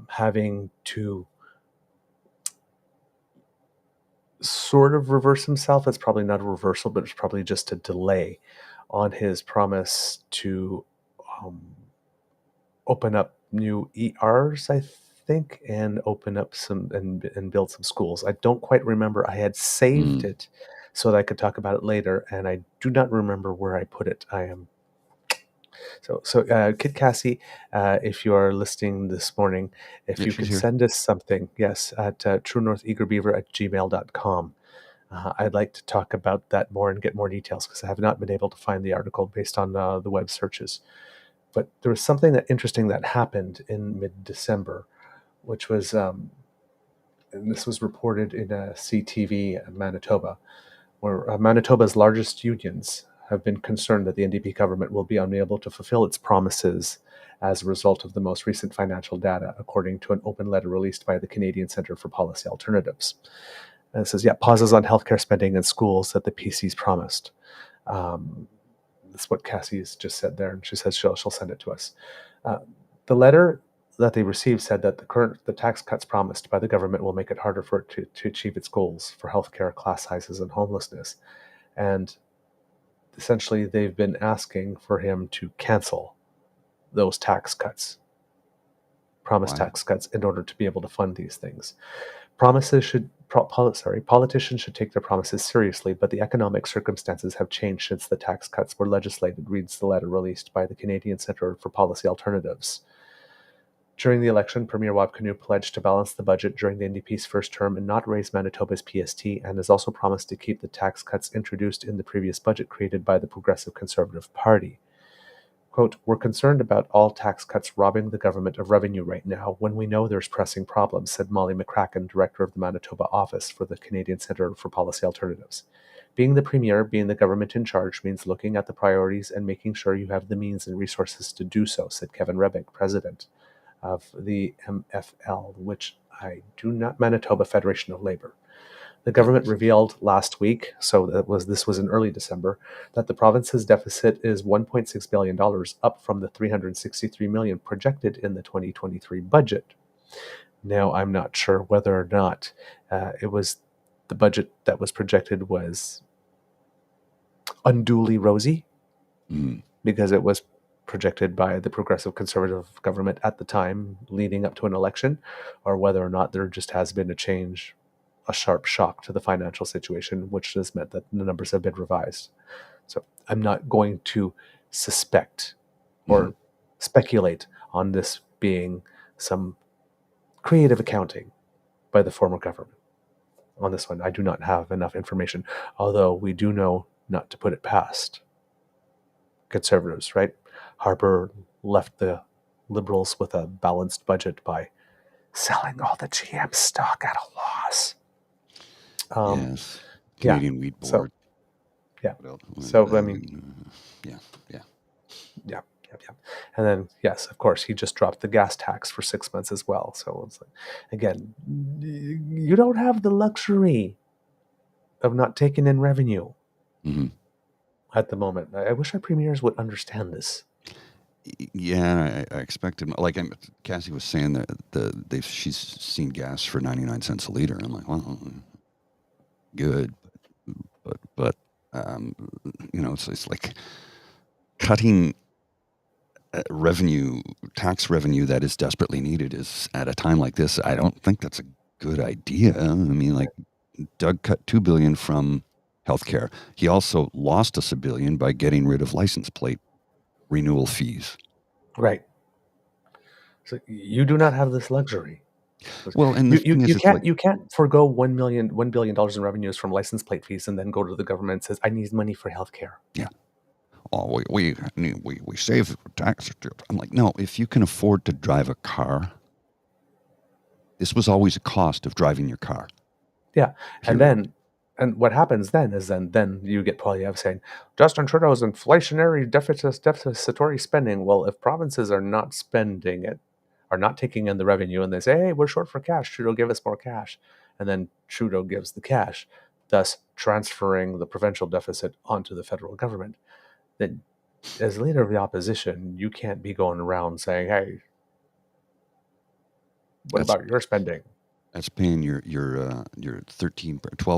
having to sort of reverse himself. It's probably not a reversal, but it's probably just a delay on his promise to open up new ERs, I think, and open up some and build some schools. I don't quite remember. I had saved it so that I could talk about it later, and I do not remember where I put it. I am so Kit Cassie, if you are listening this morning, if you could send us something, yes, at truenortheagerbeaver@gmail.com. I'd like to talk about that more and get more details because I have not been able to find the article based on the web searches. But there was something interesting that happened in mid-December, which was, and this was reported in CTV in Manitoba, where Manitoba's largest unions have been concerned that the NDP government will be unable to fulfill its promises as a result of the most recent financial data, according to an open letter released by the Canadian Centre for Policy Alternatives. And it says, pauses on healthcare spending and schools that the PC's promised. That's what Cassie's just said there, and she says she'll send it to us. The letter that they received said that the tax cuts promised by the government will make it harder for it to achieve its goals for healthcare, class sizes, and homelessness. And essentially, they've been asking for him to cancel those tax cuts, tax cuts, in order to be able to fund these things. Politicians should take their promises seriously, but the economic circumstances have changed since the tax cuts were legislated, reads the letter released by the Canadian Centre for Policy Alternatives. During the election, Premier Kinew pledged to balance the budget during the NDP's first term and not raise Manitoba's PST, and has also promised to keep the tax cuts introduced in the previous budget created by the Progressive Conservative Party. Quote, "We're concerned about all tax cuts robbing the government of revenue right now when we know there's pressing problems," said Molly McCracken, director of the Manitoba office for the Canadian Centre for Policy Alternatives. "Being the premier, being the government in charge, means looking at the priorities and making sure you have the means and resources to do so," said Kevin Rebick, president of the MFL, Manitoba Federation of Labor. The government revealed last week, this was in early December, that the province's deficit is $1.6 billion, up from the $363 million projected in the 2023 budget. Now, I'm not sure whether or not it was the budget that was projected was unduly rosy, because it was projected by the Progressive Conservative government at the time leading up to an election, or whether or not there just has been a sharp shock to the financial situation, which has meant that the numbers have been revised. So I'm not going to suspect or speculate on this being some creative accounting by the former government. On this one, I do not have enough information, although we do know not to put it past Conservatives, right? Harper left the Liberals with a balanced budget by selling all the GM stock at a loss. Yes. Canadian Wheat Board. Yeah. And then, yes, of course, he just dropped the gas tax for 6 months as well. So it's like, again, you don't have the luxury of not taking in revenue at the moment. I wish our premiers would understand this. Yeah, I expected, Cassie was saying that she's seen gas for 99 cents a liter. I'm like, well, good, but it's like cutting tax revenue that is desperately needed is at a time like this. I don't think that's a good idea. I mean, Doug cut $2 billion from healthcare. He also lost us $1 billion by getting rid of license plate renewal fees. Right. So you do not have this luxury. Well, and you can't forego $1 billion in revenues from license plate fees and then go to the government and says, "I need money for healthcare." Yeah. Oh, we save tax. I'm like, no. If you can afford to drive a car, this was always a cost of driving your car. Yeah, period. And what happens then is then you get Poilievre saying Justin Trudeau's inflationary deficitary spending. Well, if provinces are not spending it, are not taking in the revenue, and they say, "Hey, we're short for cash. Trudeau, give us more cash," and then Trudeau gives the cash, thus transferring the provincial deficit onto the federal government. Then, as leader of the opposition, you can't be going around saying, "Hey, what about your spending?" That's paying your 12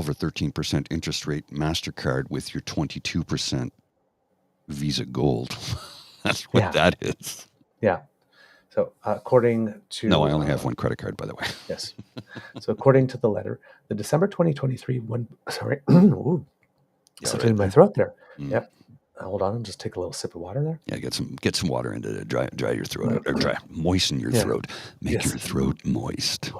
or 13% interest rate MasterCard with your 22% Visa Gold. That's what that is. Yeah. So according to... No, I only have one credit card, by the way. Yes. So according to the letter, the December 2023 one... Sorry. Something in my throat there. Yep. Hold on, and just take a little sip of water there. Yeah, get some water into it. Dry your throat out, or moisten your throat. Make your throat moist.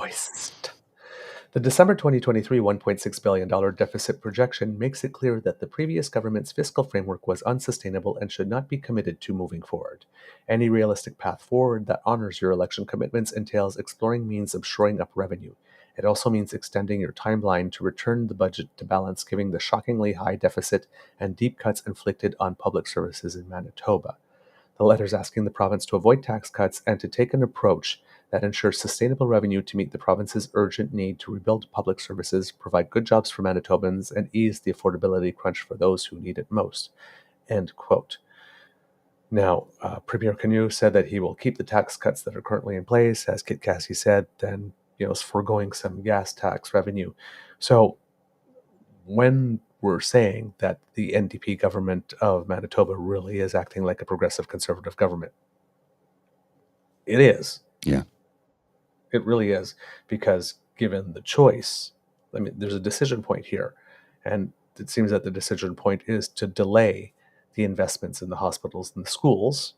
The December 2023 $1.6 billion deficit projection makes it clear that the previous government's fiscal framework was unsustainable and should not be committed to moving forward. Any realistic path forward that honors your election commitments entails exploring means of shoring up revenue. It also means extending your timeline to return the budget to balance, given the shockingly high deficit and deep cuts inflicted on public services in Manitoba. The letter is asking the province to avoid tax cuts and to take an approach that ensures sustainable revenue to meet the province's urgent need to rebuild public services, provide good jobs for Manitobans, and ease the affordability crunch for those who need it most. End quote. Now, Premier Kinew said that he will keep the tax cuts that are currently in place, as Kit Cassie said, then foregoing some gas tax revenue. So when we're saying that the NDP government of Manitoba really is acting like a progressive conservative government, it is. Yeah. It really is, because given the choice, I mean, there's a decision point here, and it seems that the decision point is to delay the investments in the hospitals and the schools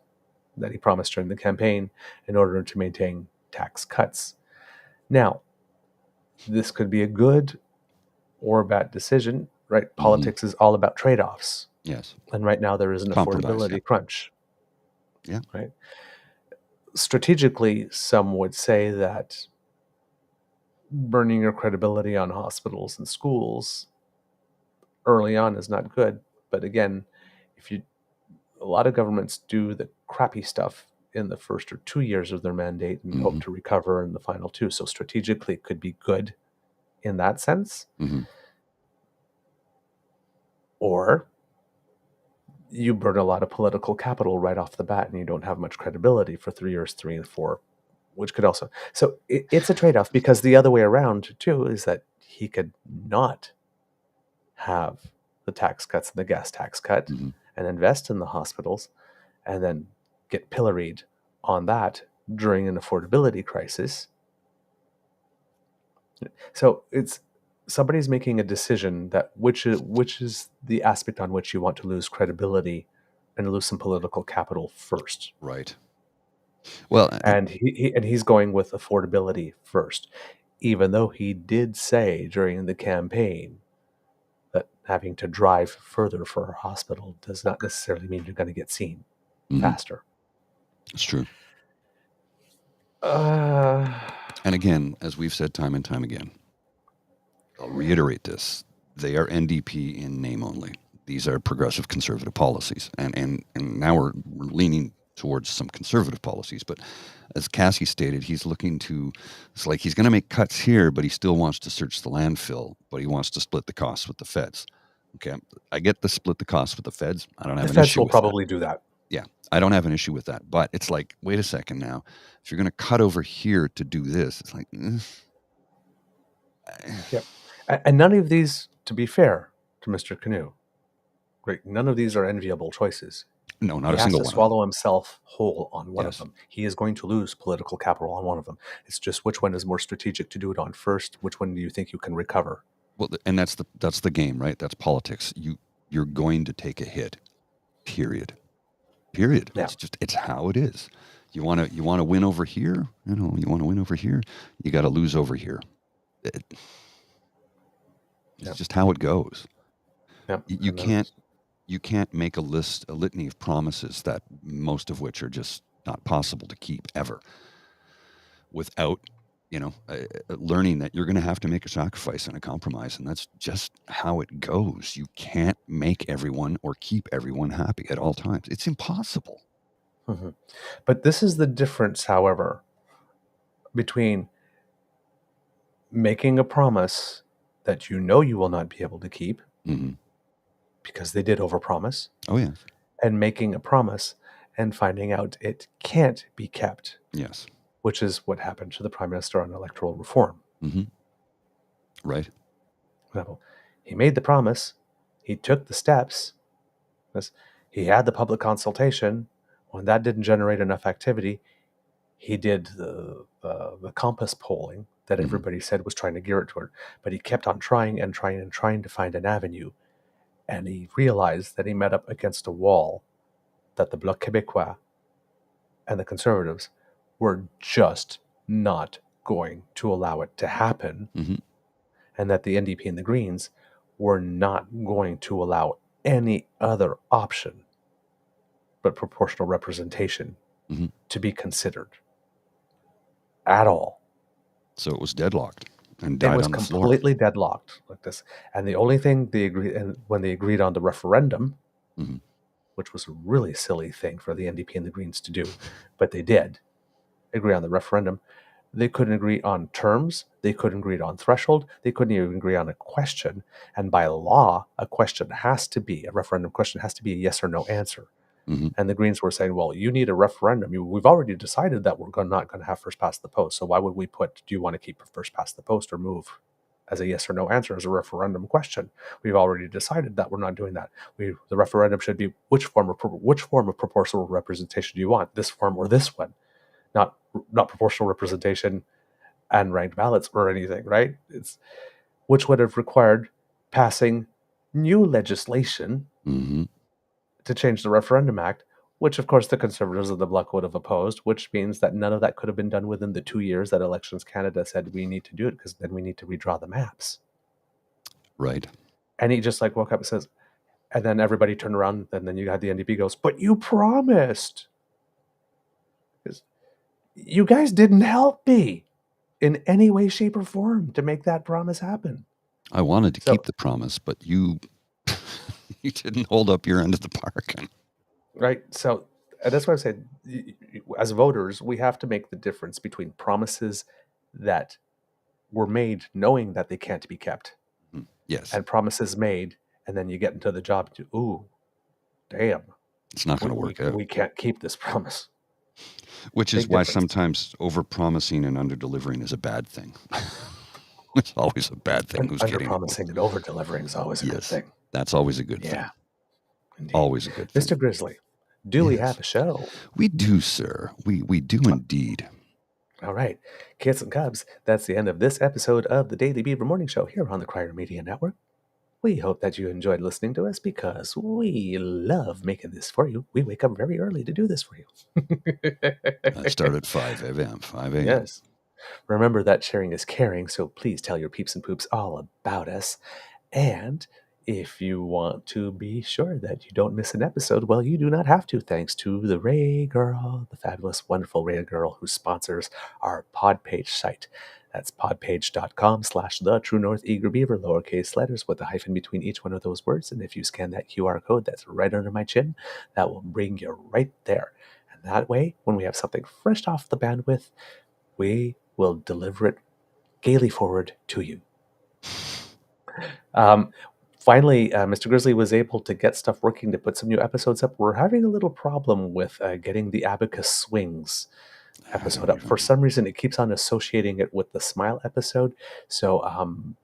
that he promised during the campaign in order to maintain tax cuts. Now, this could be a good or a bad decision, right? Politics is all about trade-offs. Yes. And right now there is an affordability crunch. Yeah. Right. Strategically, some would say that burning your credibility on hospitals and schools early on is not good. But again, a lot of governments do the crappy stuff in the first or 2 years of their mandate and hope to recover in the final 2. So strategically, it could be good in that sense. Or you burn a lot of political capital right off the bat and you don't have much credibility for 3 years, 3 and 4, which could also. So it's a trade-off, because the other way around too is that he could not have the tax cuts and the gas tax cut and invest in the hospitals and then get pilloried on that during an affordability crisis. So it's somebody's making a decision that which is the aspect on which you want to lose credibility and lose some political capital first. Right. Well, and he's going with affordability first, even though he did say during the campaign that having to drive further for a hospital does not necessarily mean you're going to get seen faster. It's true. And again, as we've said time and time again, I'll reiterate this. They are NDP in name only. These are progressive conservative policies. And now we're leaning towards some conservative policies. But as Cassie stated, he's looking to, it's like he's going to make cuts here, but he still wants to search the landfill, but he wants to split the costs with the feds. Okay, I get the split the costs with the feds. I don't have an issue with that. The feds will probably do that. Yeah, I don't have an issue with that. But it's like, wait a second now. If you're going to cut over here to do this, it's like... Yep. And none of these, to be fair to Mr. Kinew, great, none of these are enviable choices. No, not a single one. He has to swallow himself whole on one of them. He is going to lose political capital on one of them. It's just which one is more strategic to do it on first. Which one do you think you can recover? Well, and that's the game, right? That's politics. You're going to take a hit. Period. Yeah. It's how it is. You want to win over here. You want to win over here. You got to lose over here. It's just how it goes. Yep. You can't make a litany of promises that most of which are just not possible to keep ever, without learning that you're going to have to make a sacrifice and a compromise, and that's just how it goes. You can't make everyone or keep everyone happy at all times. It's impossible. But this is the difference, however, between making a promise that you will not be able to keep, because they did overpromise. Oh, yeah. And making a promise and finding out it can't be kept. Yes. Which is what happened to the Prime Minister on electoral reform. Right. Well, he made the promise. He took the steps. He had the public consultation. When that didn't generate enough activity, he did the compass polling that everybody said was trying to gear it toward. But he kept on trying to find an avenue. And he realized that he met up against a wall that the Bloc Québécois and the Conservatives were just not going to allow it to happen. And that the NDP and the Greens were not going to allow any other option but proportional representation to be considered at all. So it was deadlocked and died on the floor. It was completely deadlocked like this. And the only thing when they agreed on the referendum, which was a really silly thing for the NDP and the Greens to do, but they did agree on the referendum. They couldn't agree on terms. They couldn't agree on threshold. They couldn't even agree on a question. And by law, a referendum question has to be a yes or no answer. And the Greens were saying, well, you need a referendum. We've already decided that we're not going to have first past the post. So why would we do you want to keep first past the post or move as a yes or no answer as a referendum question? We've already decided that we're not doing that. The referendum should be which form of proportional representation do you want? This form or this one? Not proportional representation and ranked ballots or anything, right? It's which would have required passing new legislation to change the Referendum Act, which of course the Conservatives of the Bloc would have opposed, which means that none of that could have been done within the 2 years that Elections Canada said we need to do it, because then we need to redraw the maps. Right. And he just like woke up and says, and then everybody turned around, and then you had the NDP goes, but you promised. You guys didn't help me in any way, shape, or form to make that promise happen. I wanted to keep the promise, but you you didn't hold up your end of the bargain. Right. So that's why I said, as voters, we have to make the difference between promises that were made knowing that they can't be kept. Yes. And promises made, and then you get into the job to, ooh, damn. It's not going to work out. We can't keep this promise. Which is why sometimes over-promising and under-delivering is a bad thing. It's always a bad thing. Under-promising and over-delivering is always a good thing. That's always a good thing. Indeed. Always a good thing. Mr. Grizzly, do we have a show? We do, sir. We do indeed. All right. Kids and Cubs, that's the end of this episode of the Daily Beaver Morning Show here on the Crier Media Network. We hope that you enjoyed listening to us because we love making this for you. We wake up very early to do this for you. I start at 5 a.m. 5 a.m. Yes. Remember that sharing is caring, so please tell your peeps and poops all about us. And if you want to be sure that you don't miss an episode, well, you do not have to, thanks to the Ray Girl, the fabulous, wonderful Ray Girl, who sponsors our Podpage site. That's podpage.com/the-true-north-eager-beaver, lowercase letters with a hyphen between each one of those words. And if you scan that QR code that's right under my chin, that will bring you right there. And that way, when we have something fresh off the bandwidth, we will deliver it gaily forward to you. Finally, Mr. Grizzly was able to get stuff working to put some new episodes up. We're having a little problem with getting the Abacus Swings episode up. For some reason, it keeps on associating it with the Smile episode. So,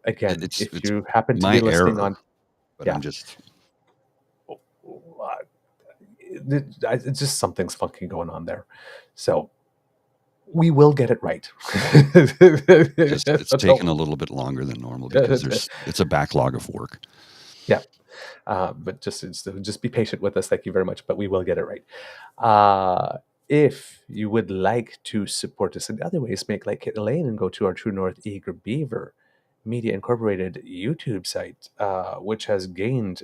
again, if you happen to be listening on... But I'm just... It's just something's funky going on there. So... we will get it right. It's taken a little bit longer than normal because it's a backlog of work. Yeah. But just be patient with us. Thank you very much. But we will get it right. If you would like to support us in other ways, make like Elaine and go to our True North Eager Beaver Media Incorporated YouTube site, which has gained,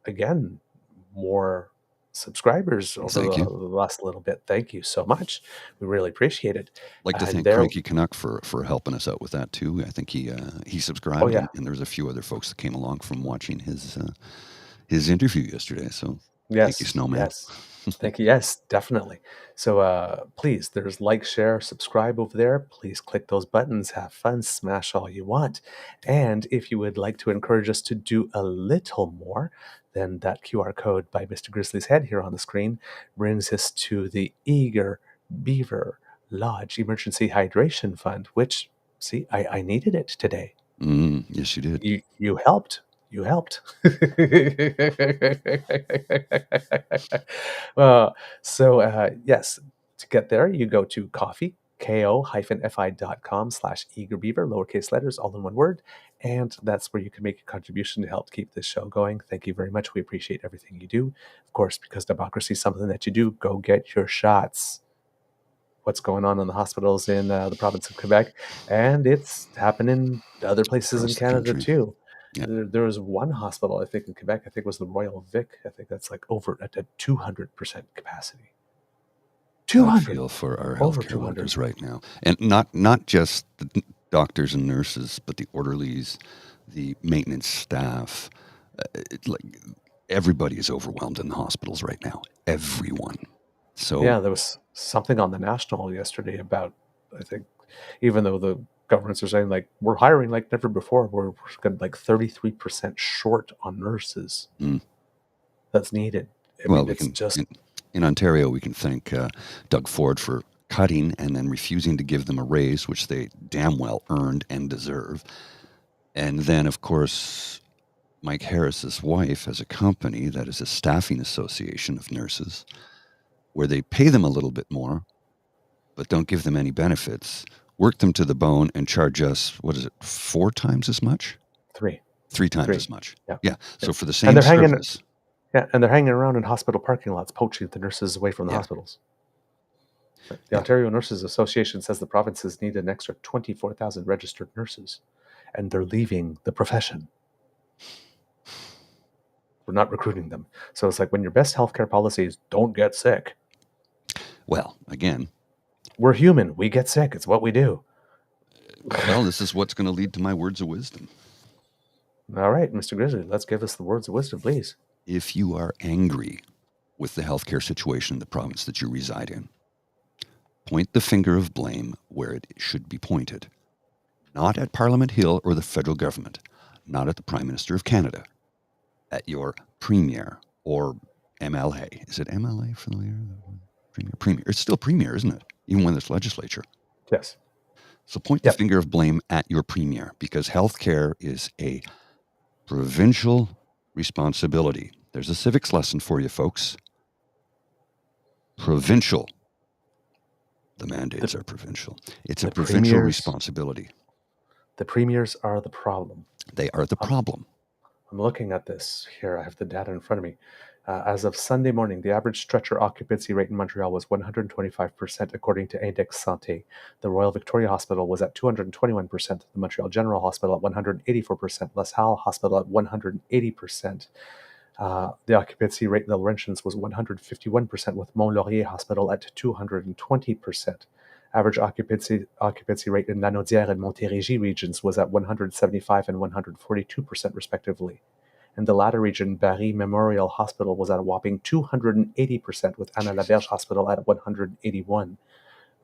again, more subscribers over the last little bit. Thank you so much. We really appreciate it. I'd like to thank Cranky Canuck for helping us out with that too. I think he subscribed. Oh, yeah. And there was a few other folks that came along from watching his interview yesterday. So yes, thank you, Snowman. Yes. Thank you. Yes, definitely. So please, there's like, share, subscribe over there. Please click those buttons, have fun, smash all you want. And if you would like to encourage us to do a little more, then that QR code by Mr. Grizzly's head here on the screen brings us to the Eager Beaver Lodge Emergency Hydration Fund, which, see, I needed it today. Yes, you did. You helped. You helped. Yes, to get there, you go to ko-fi.com/eagerbeaver, lowercase letters, all in one word. And that's where you can make a contribution to help keep this show going. Thank you very much. We appreciate everything you do. Of course, because democracy is something that you do, go get your shots. What's going on in the hospitals in the province of Quebec, and it's happening other places in Canada too. Yeah. There was one hospital, I think, in Quebec. I think it was the Royal Vic. I think that's like over at a 200% capacity. 200. I feel for our healthcare workers right now, and not just the doctors and nurses, but the orderlies, the maintenance staff. Like everybody is overwhelmed in the hospitals right now. Everyone. So yeah, there was something on the national yesterday about, I think, even though the governments are saying like we're hiring like never before, we're like 33% short on nurses. That's needed. In Ontario, we can thank Doug Ford for cutting and then refusing to give them a raise, which they damn well earned and deserve. And then, of course, Mike Harris's wife has a company that is a staffing association of nurses, where they pay them a little bit more, but don't give them any benefits, work them to the bone, and charge us, 4 times as much? 3 times as much. Yeah. So for the same service. Yeah, and they're hanging around in hospital parking lots, poaching the nurses away from the hospitals. The Ontario Nurses Association says the provinces need an extra 24,000 registered nurses, and they're leaving the profession. We're not recruiting them. So it's like when your best healthcare policy is don't get sick. Well, again, we're human. We get sick. It's what we do. Well, this is what's going to lead to my words of wisdom. All right, Mr. Grizzly, let's give us the words of wisdom, please. If you are angry with the healthcare situation in the province that you reside in, point the finger of blame where it should be pointed. Not at Parliament Hill or the federal government, not at the Prime Minister of Canada, at your Premier or MLA. Is it MLA for the Premier? It's still Premier, isn't it? Even when there's legislature. Yes. So point the finger of blame at your Premier, because healthcare is a provincial responsibility. There's a civics lesson for you, folks. Provincial. The mandates are provincial. It's a provincial responsibility. The premiers are the problem. They are the problem. I'm looking at this here. I have the data in front of me. As of Sunday morning, the average stretcher occupancy rate in Montreal was 125%, according to Index Santé. The Royal Victoria Hospital was at 221%, the Montreal General Hospital at 184%, La Salle Hospital at 180%. The occupancy rate in the Laurentians was 151%, with Mont-Laurier Hospital at 220%. Average occupancy rate in Lanaudière and Montérégie regions was at 175 and 142% respectively. In the latter region, Barrie Memorial Hospital was at a whopping 280%, with Anna-Laberge Hospital at 181.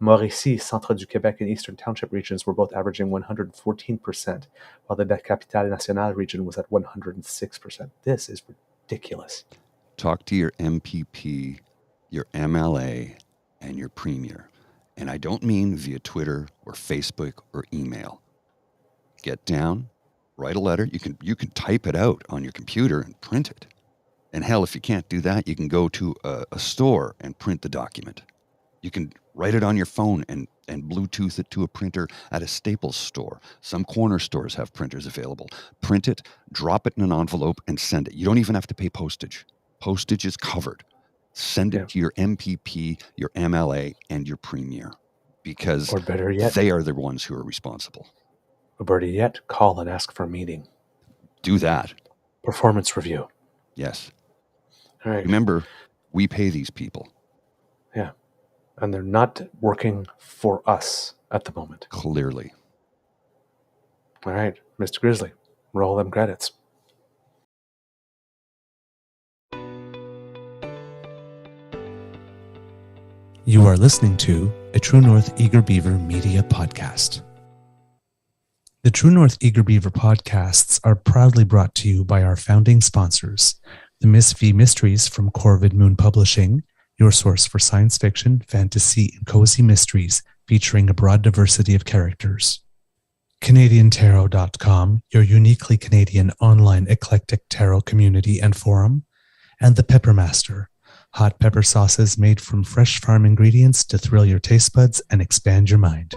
Mauricie, Centre du Québec, and Eastern Township regions were both averaging 114%, while the Capitale Nationale region was at 106%. This is ridiculous. Talk to your MPP, your MLA, and your Premier. And I don't mean via Twitter or Facebook or email. Get down, write a letter. You can type it out on your computer and print it. And hell, if you can't do that, you can go to a store and print the document. You can write it on your phone and Bluetooth it to a printer at a Staples store. Some corner stores have printers available. Print it, drop it in an envelope, and send it. You don't even have to pay postage. Postage is covered. Send it to your MPP, your MLA, and your Premier, because or better yet, they are the ones who are responsible. Or better yet, call and ask for a meeting. Do that. Performance review. Yes. All right. Remember, we pay these people. Yeah. And they're not working for us at the moment. Clearly. All right, Mr. Grizzly, roll them credits. You are listening to a True North Eager Beaver Media Podcast. The True North Eager Beaver podcasts are proudly brought to you by our founding sponsors, the Miss V Mysteries from Corvid Moon Publishing, your source for science fiction, fantasy, and cozy mysteries featuring a broad diversity of characters. CanadianTarot.com, your uniquely Canadian online eclectic tarot community and forum, and The Pepper Master, hot pepper sauces made from fresh farm ingredients to thrill your taste buds and expand your mind.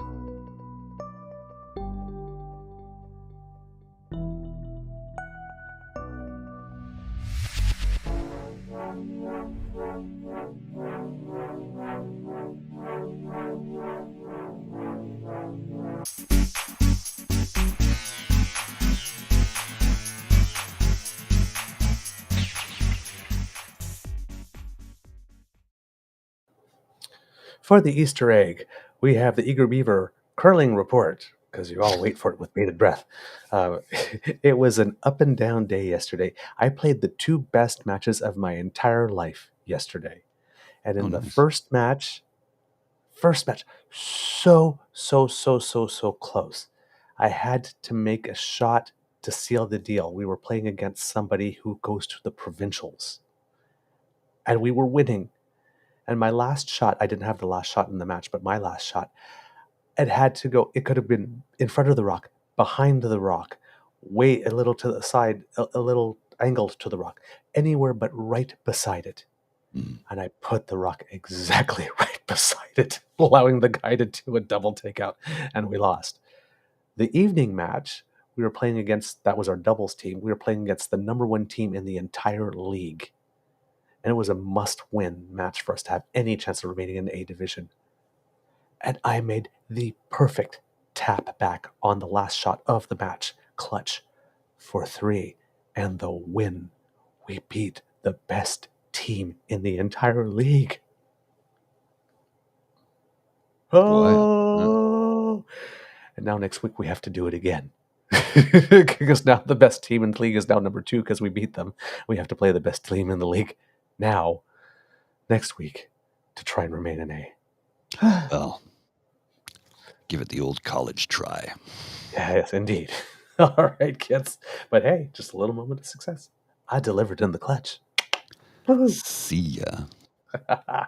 For the Easter egg, we have the Eager Beaver curling report, because you all wait for it with bated breath. It was an up and down day yesterday. I played the two best matches of my entire life yesterday. And in the first match, so close. I had to make a shot to seal the deal. We were playing against somebody who goes to the provincials. And we were winning. And my last shot, I didn't have the last shot in the match, but my last shot, it had to go, it could have been in front of the rock, behind the rock, way a little to the side, a little angled to the rock, anywhere but right beside it. And I put the rock exactly right beside it, allowing the guy to do a double takeout, and we lost. The evening match, we were playing against, that was our doubles team, we were playing against the number one team in the entire league. and it was a must-win match for us to have any chance of remaining in the A division. And I made the perfect tap back on the last shot of the match, clutch, for 3, and the win. We beat the best team in the entire league. Oh! And now next week we have to do it again. Because now the best team in the league is now number 2 because we beat them. We have to play the best team in the league now, next week, to try and remain in A. Well, give it the old college try. Yes, indeed. All right, kids. But hey, just a little moment of success. I delivered in the clutch. See ya.